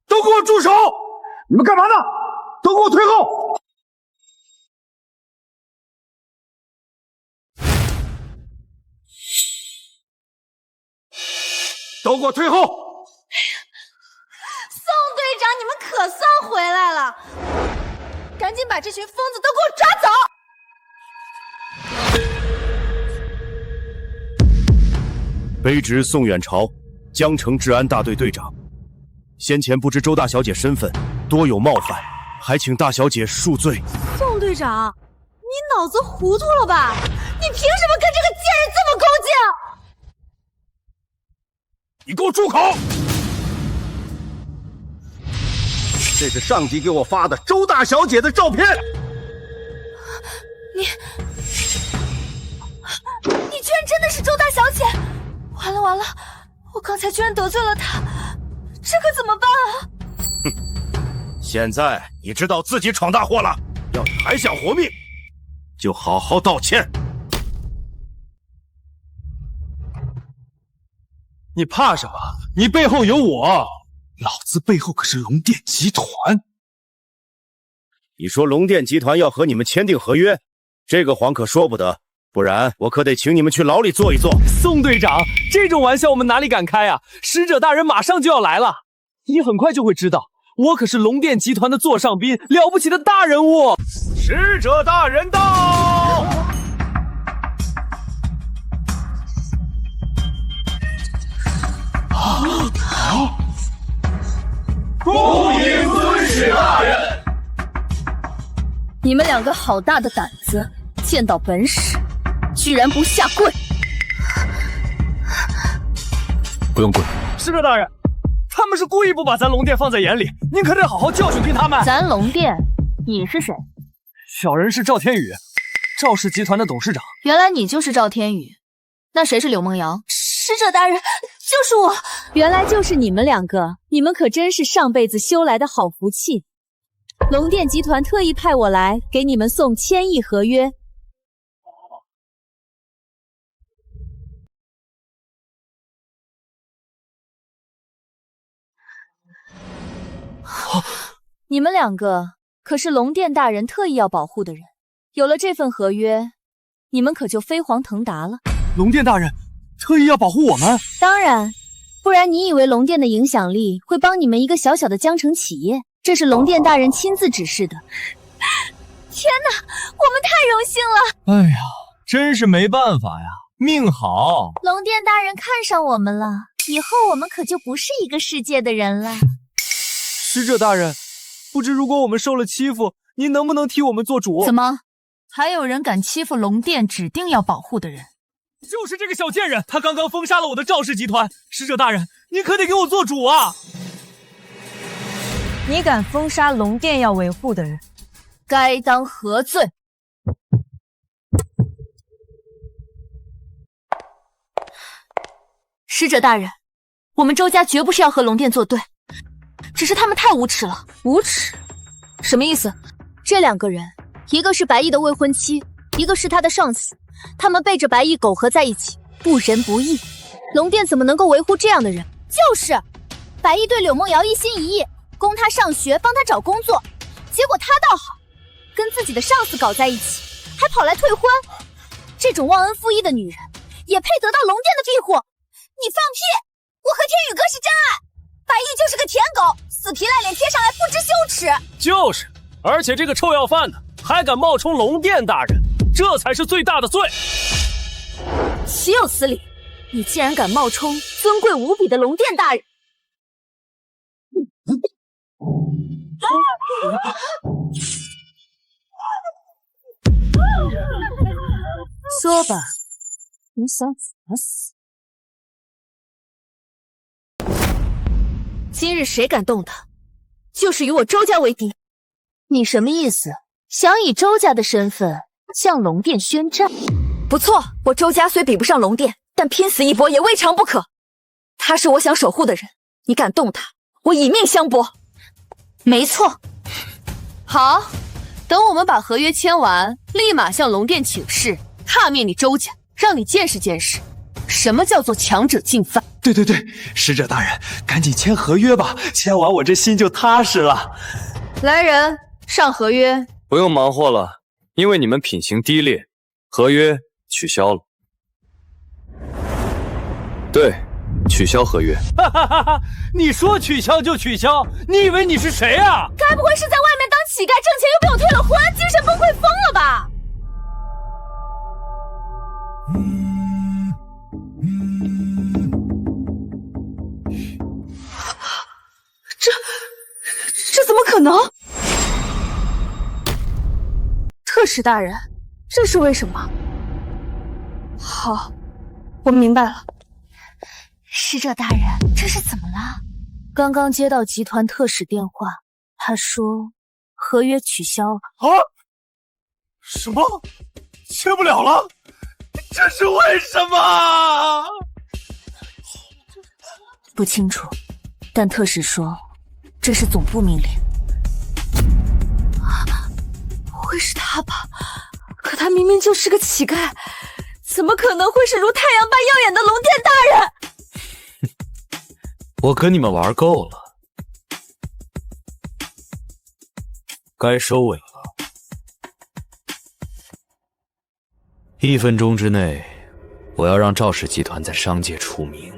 都给我住手！你们干嘛呢？都给我退后！都给我退后！宋队长，你们可算回来了！赶紧把这群疯子都给我抓走！卑职宋远朝，江城治安大队队长。先前不知周大小姐身份，多有冒犯，还请大小姐恕罪。宋队长，你脑子糊涂了吧？你凭什么跟这个贱人这么恭敬？你给我住口！这是上级给我发的周大小姐的照片。你居然真的是周大小姐！完了完了，我刚才居然得罪了她，这可怎么办啊？哼，现在你知道自己闯大祸了，要是还想活命，就好好道歉。你怕什么？你背后有我，老子背后可是龙殿集团。你说龙殿集团要和你们签订合约，这个谎可说不得，不然我可得请你们去牢里坐一坐。宋队长，这种玩笑我们哪里敢开啊？使者大人马上就要来了，你很快就会知道，我可是龙殿集团的座上宾，了不起的大人物。使者大人到！恭迎尊使大人！你们两个好大的胆子，见到本使居然不下跪！不用跪。使者大人，他们是故意不把咱龙殿放在眼里，您可得好好教训听他们。咱龙殿，你是谁？小人是赵天宇，赵氏集团的董事长。原来你就是赵天宇，那谁是柳梦瑶？使者大人，就是我。原来就是你们两个，你们可真是上辈子修来的好福气。龙殿集团特意派我来给你们送1000亿合约。你们两个可是龙殿大人特意要保护的人，有了这份合约，你们可就飞黄腾达了。龙殿大人特意要保护我们？当然，不然你以为龙殿的影响力会帮你们一个小小的江城企业？这是龙殿大人亲自指示的。天哪，我们太荣幸了！哎呀，真是没办法呀，命好。龙殿大人看上我们了，以后我们可就不是一个世界的人了。使者大人，不知如果我们受了欺负，您能不能替我们做主？怎么，还有人敢欺负龙殿指定要保护的人？就是这个小贱人，他刚刚封杀了我的赵氏集团。使者大人，您可得给我做主啊！你敢封杀龙殿要维护的人，该当何罪？使者大人，我们周家绝不是要和龙殿作对，只是他们太无耻了。无耻？什么意思？这两个人，一个是白毅的未婚妻，一个是他的上司，他们背着白毅苟合在一起，不仁不义。龙殿怎么能够维护这样的人？就是白毅对柳梦瑶一心一意，供她上学，帮她找工作，结果她倒好，跟自己的上司搞在一起，还跑来退婚。这种忘恩负义的女人，也配得到龙殿的庇护？你放屁！我和天宇哥是真爱，白毅就是个舔狗，死皮赖脸贴上来不知羞耻。就是，而且这个臭要饭的还敢冒充龙殿大人，这才是最大的罪。岂有此理！你竟然敢冒充尊贵无比的龙殿大人！说吧，你想怎么死？今日谁敢动他，就是与我周家为敌。你什么意思？想以周家的身份向龙殿宣战？不错，我周家虽比不上龙殿，但拼死一搏也未尝不可。他是我想守护的人，你敢动他，我以命相搏。没错。好，等我们把合约签完，立马向龙殿请示，踏灭你周家，让你见识见识什么叫做强者进犯。对，使者大人，赶紧签合约吧，签完我这心就踏实了。来人，上合约。不用忙活了，因为你们品行低劣，合约取消了。对，取消合约。哈哈哈哈！你说取消就取消，你以为你是谁啊？该不会是在外面当乞丐挣钱又被我退了婚，精神崩溃疯了吧？这怎么可能？特使大人，这是为什么？好，我明白了。使者大人，这是怎么了？刚刚接到集团特使电话，他说合约取消了。啊？什么？签不了了？这是为什么？不清楚，但特使说这是总部命令。不会是他吧？可他明明就是个乞丐，怎么可能会是如太阳般耀眼的龙殿大人？我跟你们玩够了，该收尾了。1分钟之内，我要让赵氏集团在商界出名。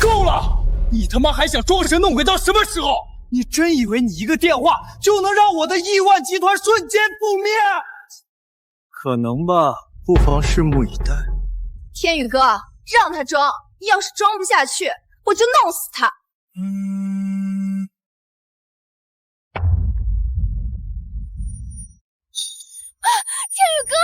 够了！你他妈还想装神弄鬼到什么时候？你真以为你一个电话就能让我的亿万集团瞬间覆灭？可能吧，不妨拭目以待。天宇哥，让他装，要是装不下去，我就弄死他。天宇哥，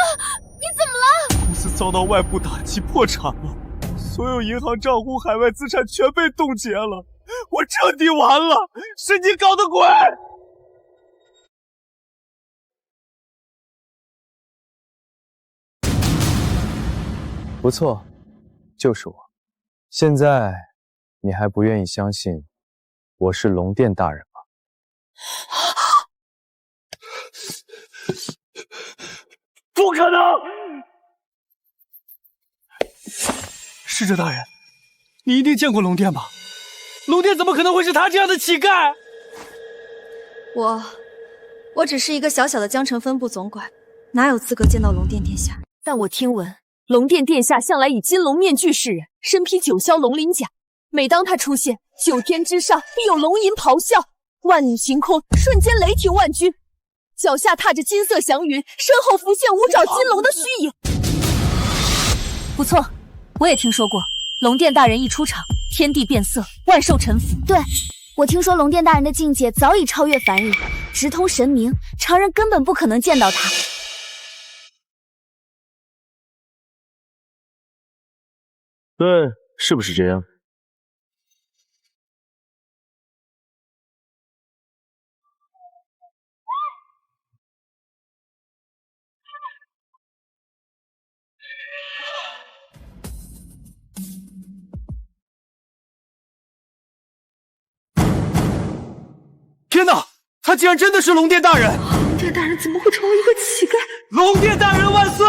你怎么了？公司遭到外部打击破产了，所有银行账户海外资产全被冻结了，我彻底完了！是你搞的鬼！不错，就是我。现在你还不愿意相信我是龙殿大人吗？不可能！使者大人，你一定见过龙殿吧？龙殿怎么可能会是他这样的乞丐？我只是一个小小的江城分部总管，哪有资格见到龙殿殿下？但我听闻龙殿殿下向来以金龙面具示人，身披9霄龙鳞甲，每当他出现，9天之上必有龙吟咆哮，万里晴空，瞬间雷霆万钧，脚下踏着金色祥云，身后浮现5爪金龙的虚影。不错，我也听说过，龙殿大人一出场，天地变色，万兽臣服。对，我听说龙殿大人的境界早已超越凡人，直通神明，常人根本不可能见到他。对，是不是这样？天哪，他竟然真的是龙殿大人！龙殿大人怎么会成为一个乞丐？龙殿大人万岁！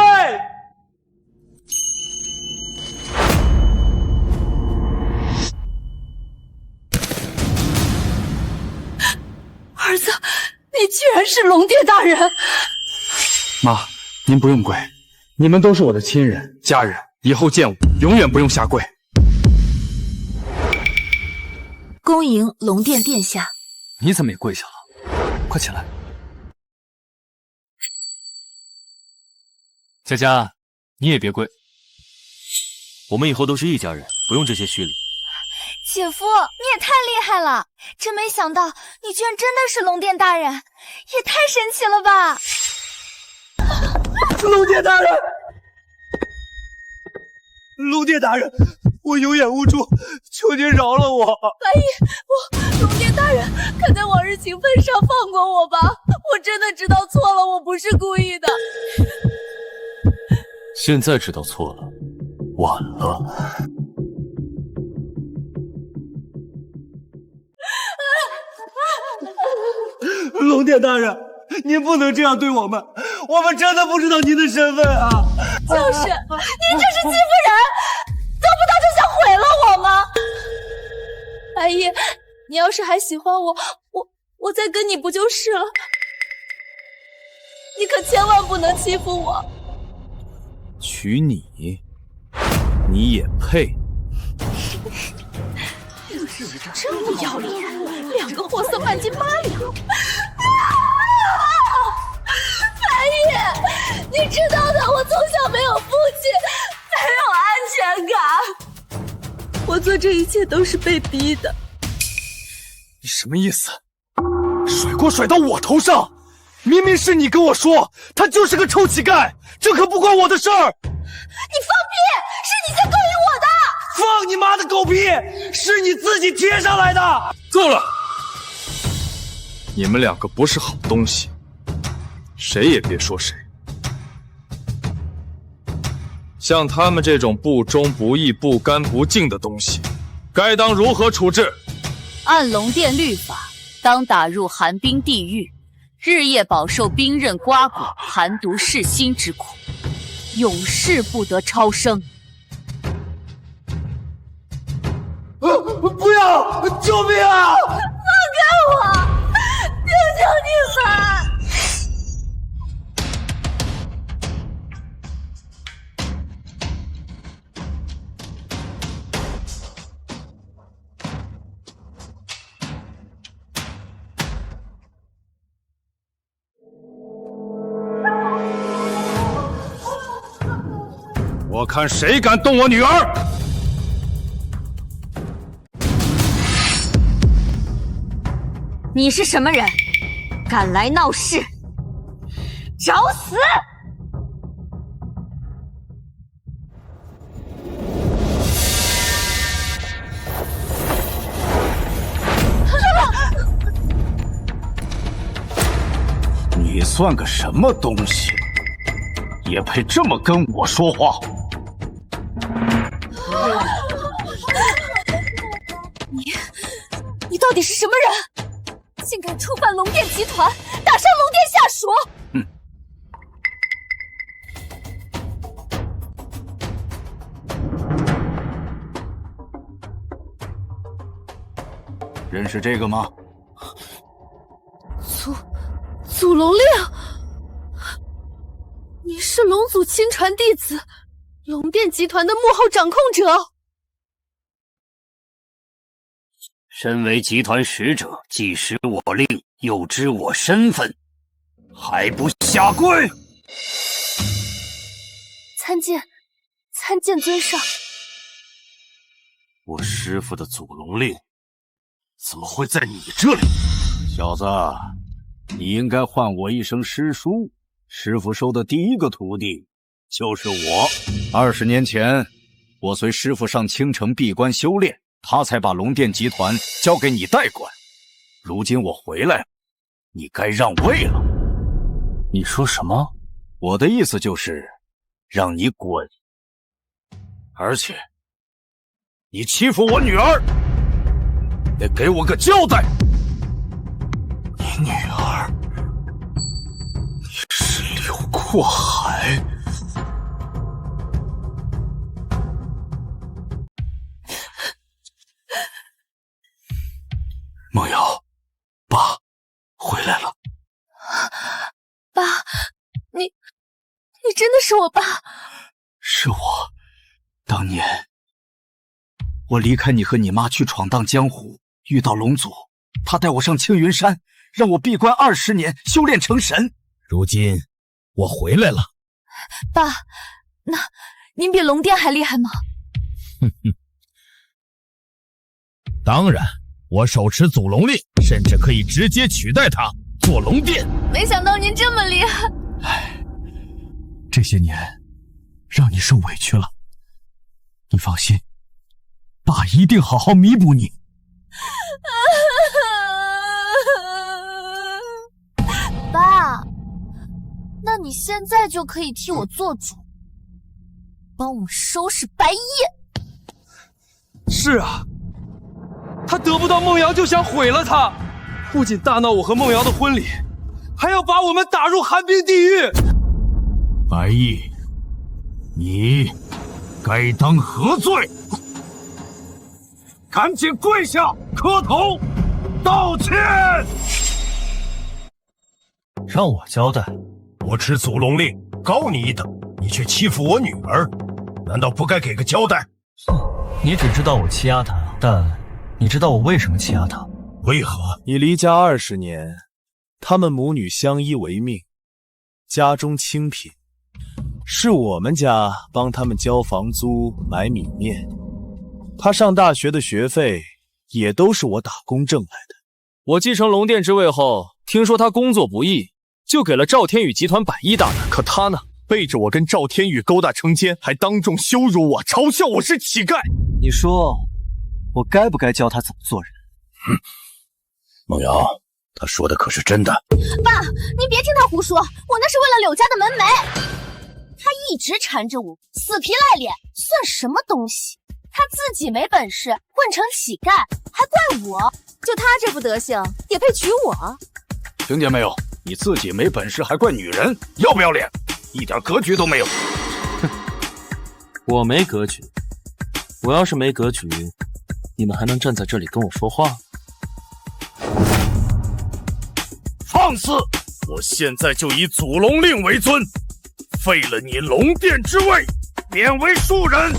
儿子，你居然是龙殿大人！妈，您不用跪，你们都是我的亲人、家人，以后见我永远不用下跪。恭迎龙殿殿下。你怎么也跪下了？快起来！佳佳，你也别跪，我们以后都是一家人，不用这些虚礼。姐夫，你也太厉害了！真没想到你居然真的是龙殿大人，也太神奇了吧！龙殿大人，龙殿大人，我有眼无珠，求您饶了我！白衣，龙殿大人，看在往日情分上，放过我吧！我真的知道错了，我不是故意的。现在知道错了，晚了。龙殿大人，您不能这样对我们，我们真的不知道您的身份啊！就是，您这是欺负人，动不动就想毁了我吗？白衣，你要是还喜欢我再跟你不就是了？你可千万不能欺负我！娶你，你也配？真不要脸，2个货色半斤8两！白衣，你知道的，我从小没有父亲，没有安全感，我做这一切都是被逼的。你什么意思？甩锅甩到我头上？明明是你跟我说他就是个臭乞丐，这可不关我的事儿！你放屁！是你先勾引我的！放你妈的狗屁！是你自己贴上来的！够了！你们2个不是好东西，谁也别说谁。像他们这种不忠不义、不干不净的东西，该当如何处置？按龙殿律法，当打入寒冰地狱，日夜饱受冰刃刮骨、寒毒噬心之苦，永世不得超生。不要！救命啊！放开我！求求你们！我看谁敢动我女儿！你是什么人？敢来闹事？找死！你算个什么东西？也配这么跟我说话？你到底是什么人？竟敢触犯龙殿集团，打伤龙殿下属！认识这个吗？祖龙令，你是龙祖亲传弟子，龙殿集团的幕后掌控者。身为集团使者，既识我令，又知我身份，还不下跪？参见尊上。我师父的祖龙令怎么会在你这里？小子，你应该唤我一声师叔。师父收的第一个徒弟就是我。20年前，我随师父上青城闭关修炼，他才把龙殿集团交给你代管。如今我回来了，你该让位了。你说什么？我的意思就是让你滚。而且你欺负我女儿，得给我个交代。你女儿，你是流过海。梦瑶，爸回来了。爸，你真的是我爸？是我。当年我离开你和你妈去闯荡江湖，遇到龙祖，他带我上青云山，让我闭关20年，修炼成神。如今我回来了。爸，那您比龙殿还厉害吗？当然，我手持祖龙令，甚至可以直接取代他做龙殿。没想到您这么厉害。这些年让你受委屈了，你放心，爸一定好好弥补你。爸，那你现在就可以替我做主，帮我收拾白衣。是啊，他得不到梦瑶就想毁了他，不仅大闹我和梦瑶的婚礼，还要把我们打入寒冰地狱。白毅，你该当何罪？赶紧跪下磕头道歉！让我交代，我持祖龙令高你一等，你却欺负我女儿，难道不该给个交代？你只知道我欺压她，但你知道我为什么欺压她？为何？你离家20年，他们母女相依为命，家中清贫，是我们家帮他们交房租、买米面。他上大学的学费也都是我打工挣来的。我继承龙殿之位后，听说他工作不易，就给了赵天宇集团100亿大单。可他呢，背着我跟赵天宇勾搭成奸，还当众羞辱我，嘲笑我是乞丐。你说，我该不该教他怎么做人？梦瑶，他说的可是真的？爸，你别听他胡说，我那是为了柳家的门楣。他一直缠着我，死皮赖脸，算什么东西？他自己没本事，混成乞丐，还怪我。就他这副德行，也配娶我？听见没有？你自己没本事还怪女人，要不要脸？一点格局都没有。我没格局，我要是没格局，你们还能站在这里跟我说话？放肆！我现在就以祖龙令为尊，废了你龙殿之位，免为庶人。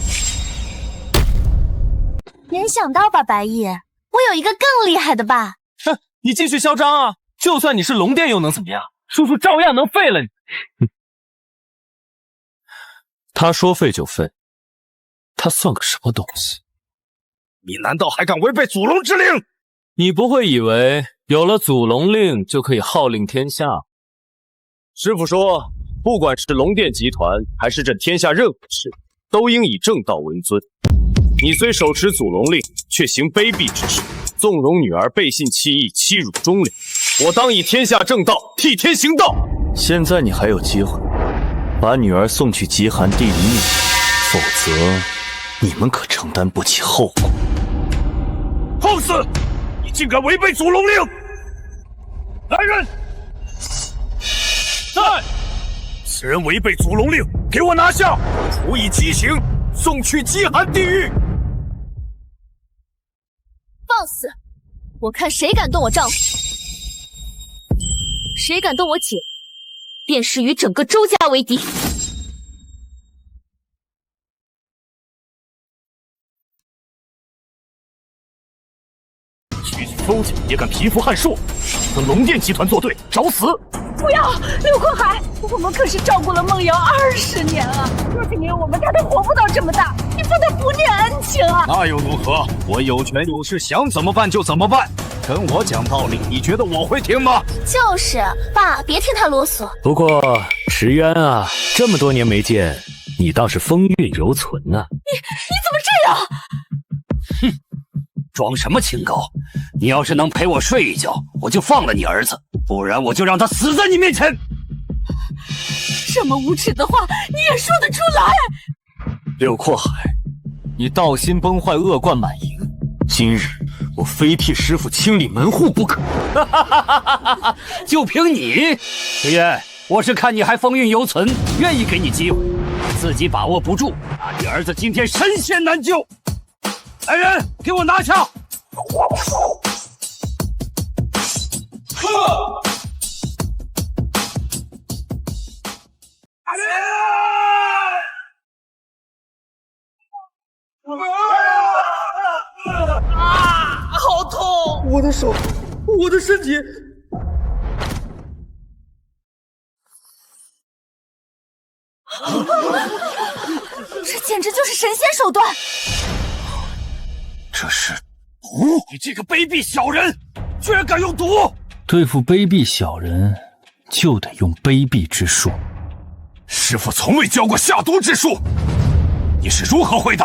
没想到吧，白毅，我有一个更厉害的爸。哼，你继续嚣张啊！就算你是龙殿又能怎么样？叔叔照样能废了你。他说废就废，他算个什么东西？你难道还敢违背祖龙之令？你不会以为有了祖龙令就可以号令天下？师父说，不管是龙殿集团还是这天下任何事，都应以正道为尊。你虽手持祖龙令，却行卑鄙之事，纵容女儿背信弃义，欺辱忠良。我当以天下正道，替天行道。现在你还有机会，把女儿送去极寒地狱灭，否则你们可承担不起后果。放肆！你竟敢违背祖龙令！来人！在！此人违背祖龙令，给我拿下，处以极刑，送去极寒地狱。放肆！我看谁敢动我丈夫，谁敢动我姐，便是与整个周家为敌。区区周家也敢蚍蜉撼树，和龙殿集团作对，找死！不要，刘阔海，我们可是照顾了梦瑶20年啊！若是没有我们，他都活不到这么大，你不得不念恩情啊！那又如何？我有权有势，想怎么办就怎么办。跟我讲道理，你觉得我会听吗？就是，爸，别听他啰嗦。不过石渊啊，这么多年没见，你倒是风韵犹存啊！你怎么这样？哼，装什么清高？你要是能陪我睡一觉，我就放了你儿子，不然我就让他死在你面前。这么无耻的话，你也说得出来？柳阔海，你道心崩坏，恶贯满盈，今日我非替师父清理门户不可。就凭你，石渊，我是看你还风韵犹存，愿意给你机会，自己把握不住，那你儿子今天身陷难救。来人，给我拿下！好痛！我的手，我的身体。这简直就是神仙手段！这是毒！你这个卑鄙小人，居然敢用毒！对付卑鄙小人，就得用卑鄙之术。师父从未教过下毒之术，你是如何会的？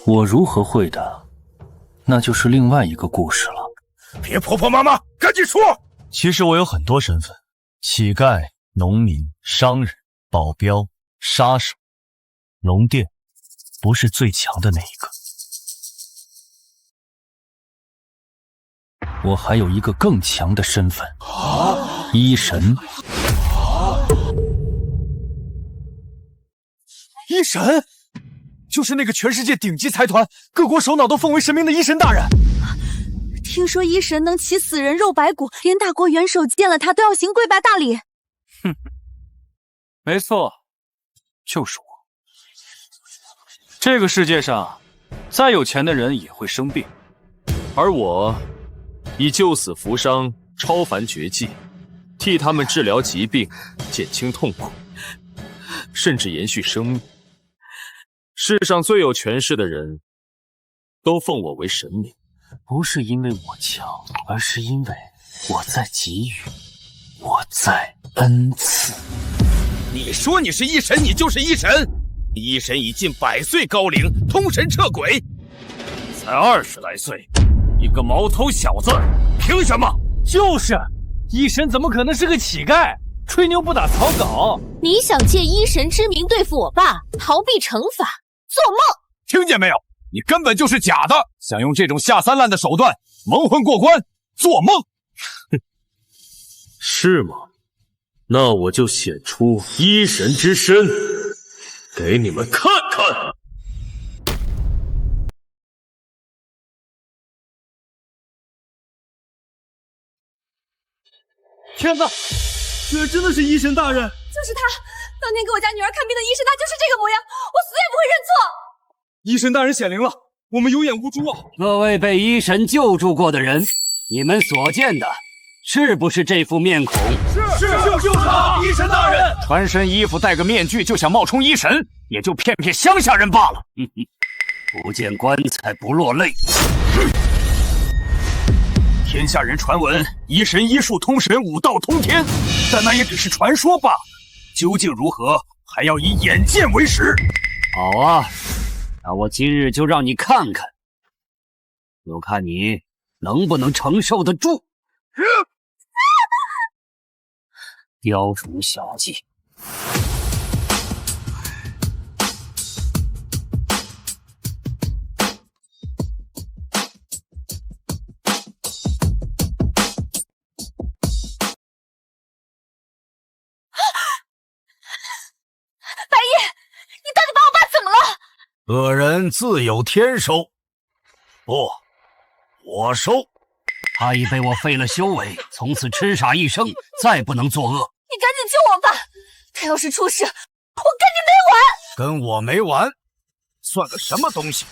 我如何会的，那就是另外一个故事了。别婆婆妈妈，赶紧说！其实我有很多身份：乞丐、农民、商人、保镖、杀手，龙殿不是最强的那一个。我还有一个更强的身份，医神。医神，就是那个全世界顶级财团、各国首脑都奉为神明的医神大人。听说医神能骑死人肉白骨，连大国元首见了他都要行跪拜大礼。哼，没错，就是我。这个世界上，再有钱的人也会生病，而我以救死扶伤、超凡绝技，替他们治疗疾病，减轻痛苦，甚至延续生命。世上最有权势的人，都奉我为神明。不是因为我强，而是因为我在给予，我在恩赐。你说你是医神，你就是医神。医神已近100岁高龄，通神彻鬼，才20来岁，一个毛头小子，凭什么？就是，医神怎么可能是个乞丐？吹牛不打草稿。你想借医神之名对付我爸，逃避惩罚，做梦！听见没有？你根本就是假的，想用这种下三滥的手段蒙混过关，做梦！是吗？那我就显出医神之身，给你们看看。天哪，居然真的是医神大人！就是他，当年给我家女儿看病的医生，他就是这个模样，我死也不会认错。医神大人显灵了，我们有眼无珠啊！各位被医神救助过的人，你们所见的是不是这副面孔？是，就是他，医神大人。穿身衣服戴个面具就想冒充医神，也就骗骗乡下人罢了。不见棺材不落泪。天下人传闻医神医术通神，武道通天，但那也只是传说罢了。究竟如何，还要以眼见为实。好啊，那我今日就让你看看，就看你能不能承受得住。雕虫小技。白夜，你到底把我爸怎么了？恶人自有天收。不，我收。他已被我废了修为，从此痴傻一生，再不能作恶。你赶紧救我爸！他要是出事，我跟跟我没完，算个什么东西？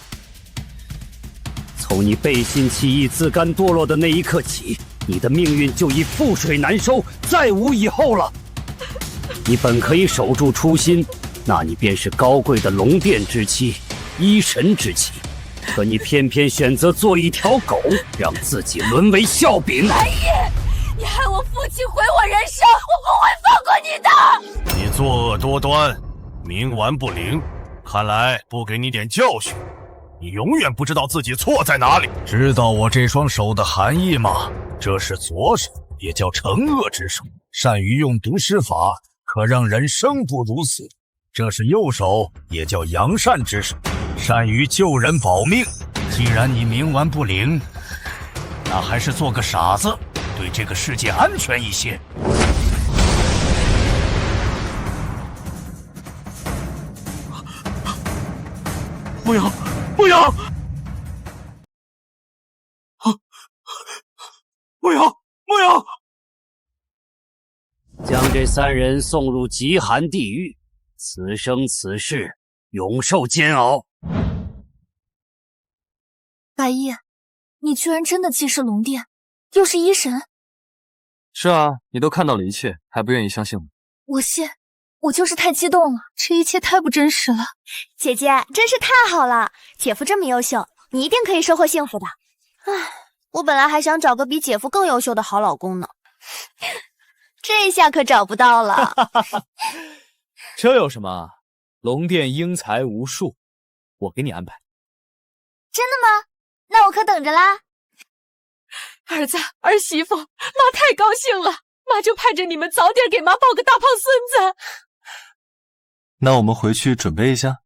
从你背信弃义、自甘堕落的那一刻起，你的命运就已覆水难收，再无以后了。你本可以守住初心，那你便是高贵的龙殿之妻、医神之妻。可你偏偏选择做一条狗，让自己沦为笑柄。白夜，你害我父亲毁我人生，我不会放过你的！你作恶多端，冥顽不灵，看来不给你点教训，你永远不知道自己错在哪里。知道我这双手的含义吗？这是左手，也叫惩恶之手，善于用毒施法，可让人生不如死。这是右手，也叫扬善之手，善于救人保命。既然你冥顽不灵，那还是做个傻子，对这个世界安全一些。不要，不要！不要，不要！将这3人送入极寒地狱，此生此世永受煎熬。白夜，你居然真的既是龙殿，又是医神。是啊，你都看到了一切，还不愿意相信我？我信，我就是太激动了，这一切太不真实了。姐姐真是太好了，姐夫这么优秀，你一定可以收获幸福的。唉，我本来还想找个比姐夫更优秀的好老公呢，这下可找不到了。这有什么？龙殿英才无数，我给你安排。真的吗？那我可等着啦。儿子儿媳妇，妈太高兴了，妈就盼着你们早点给妈抱个大胖孙子。那我们回去准备一下。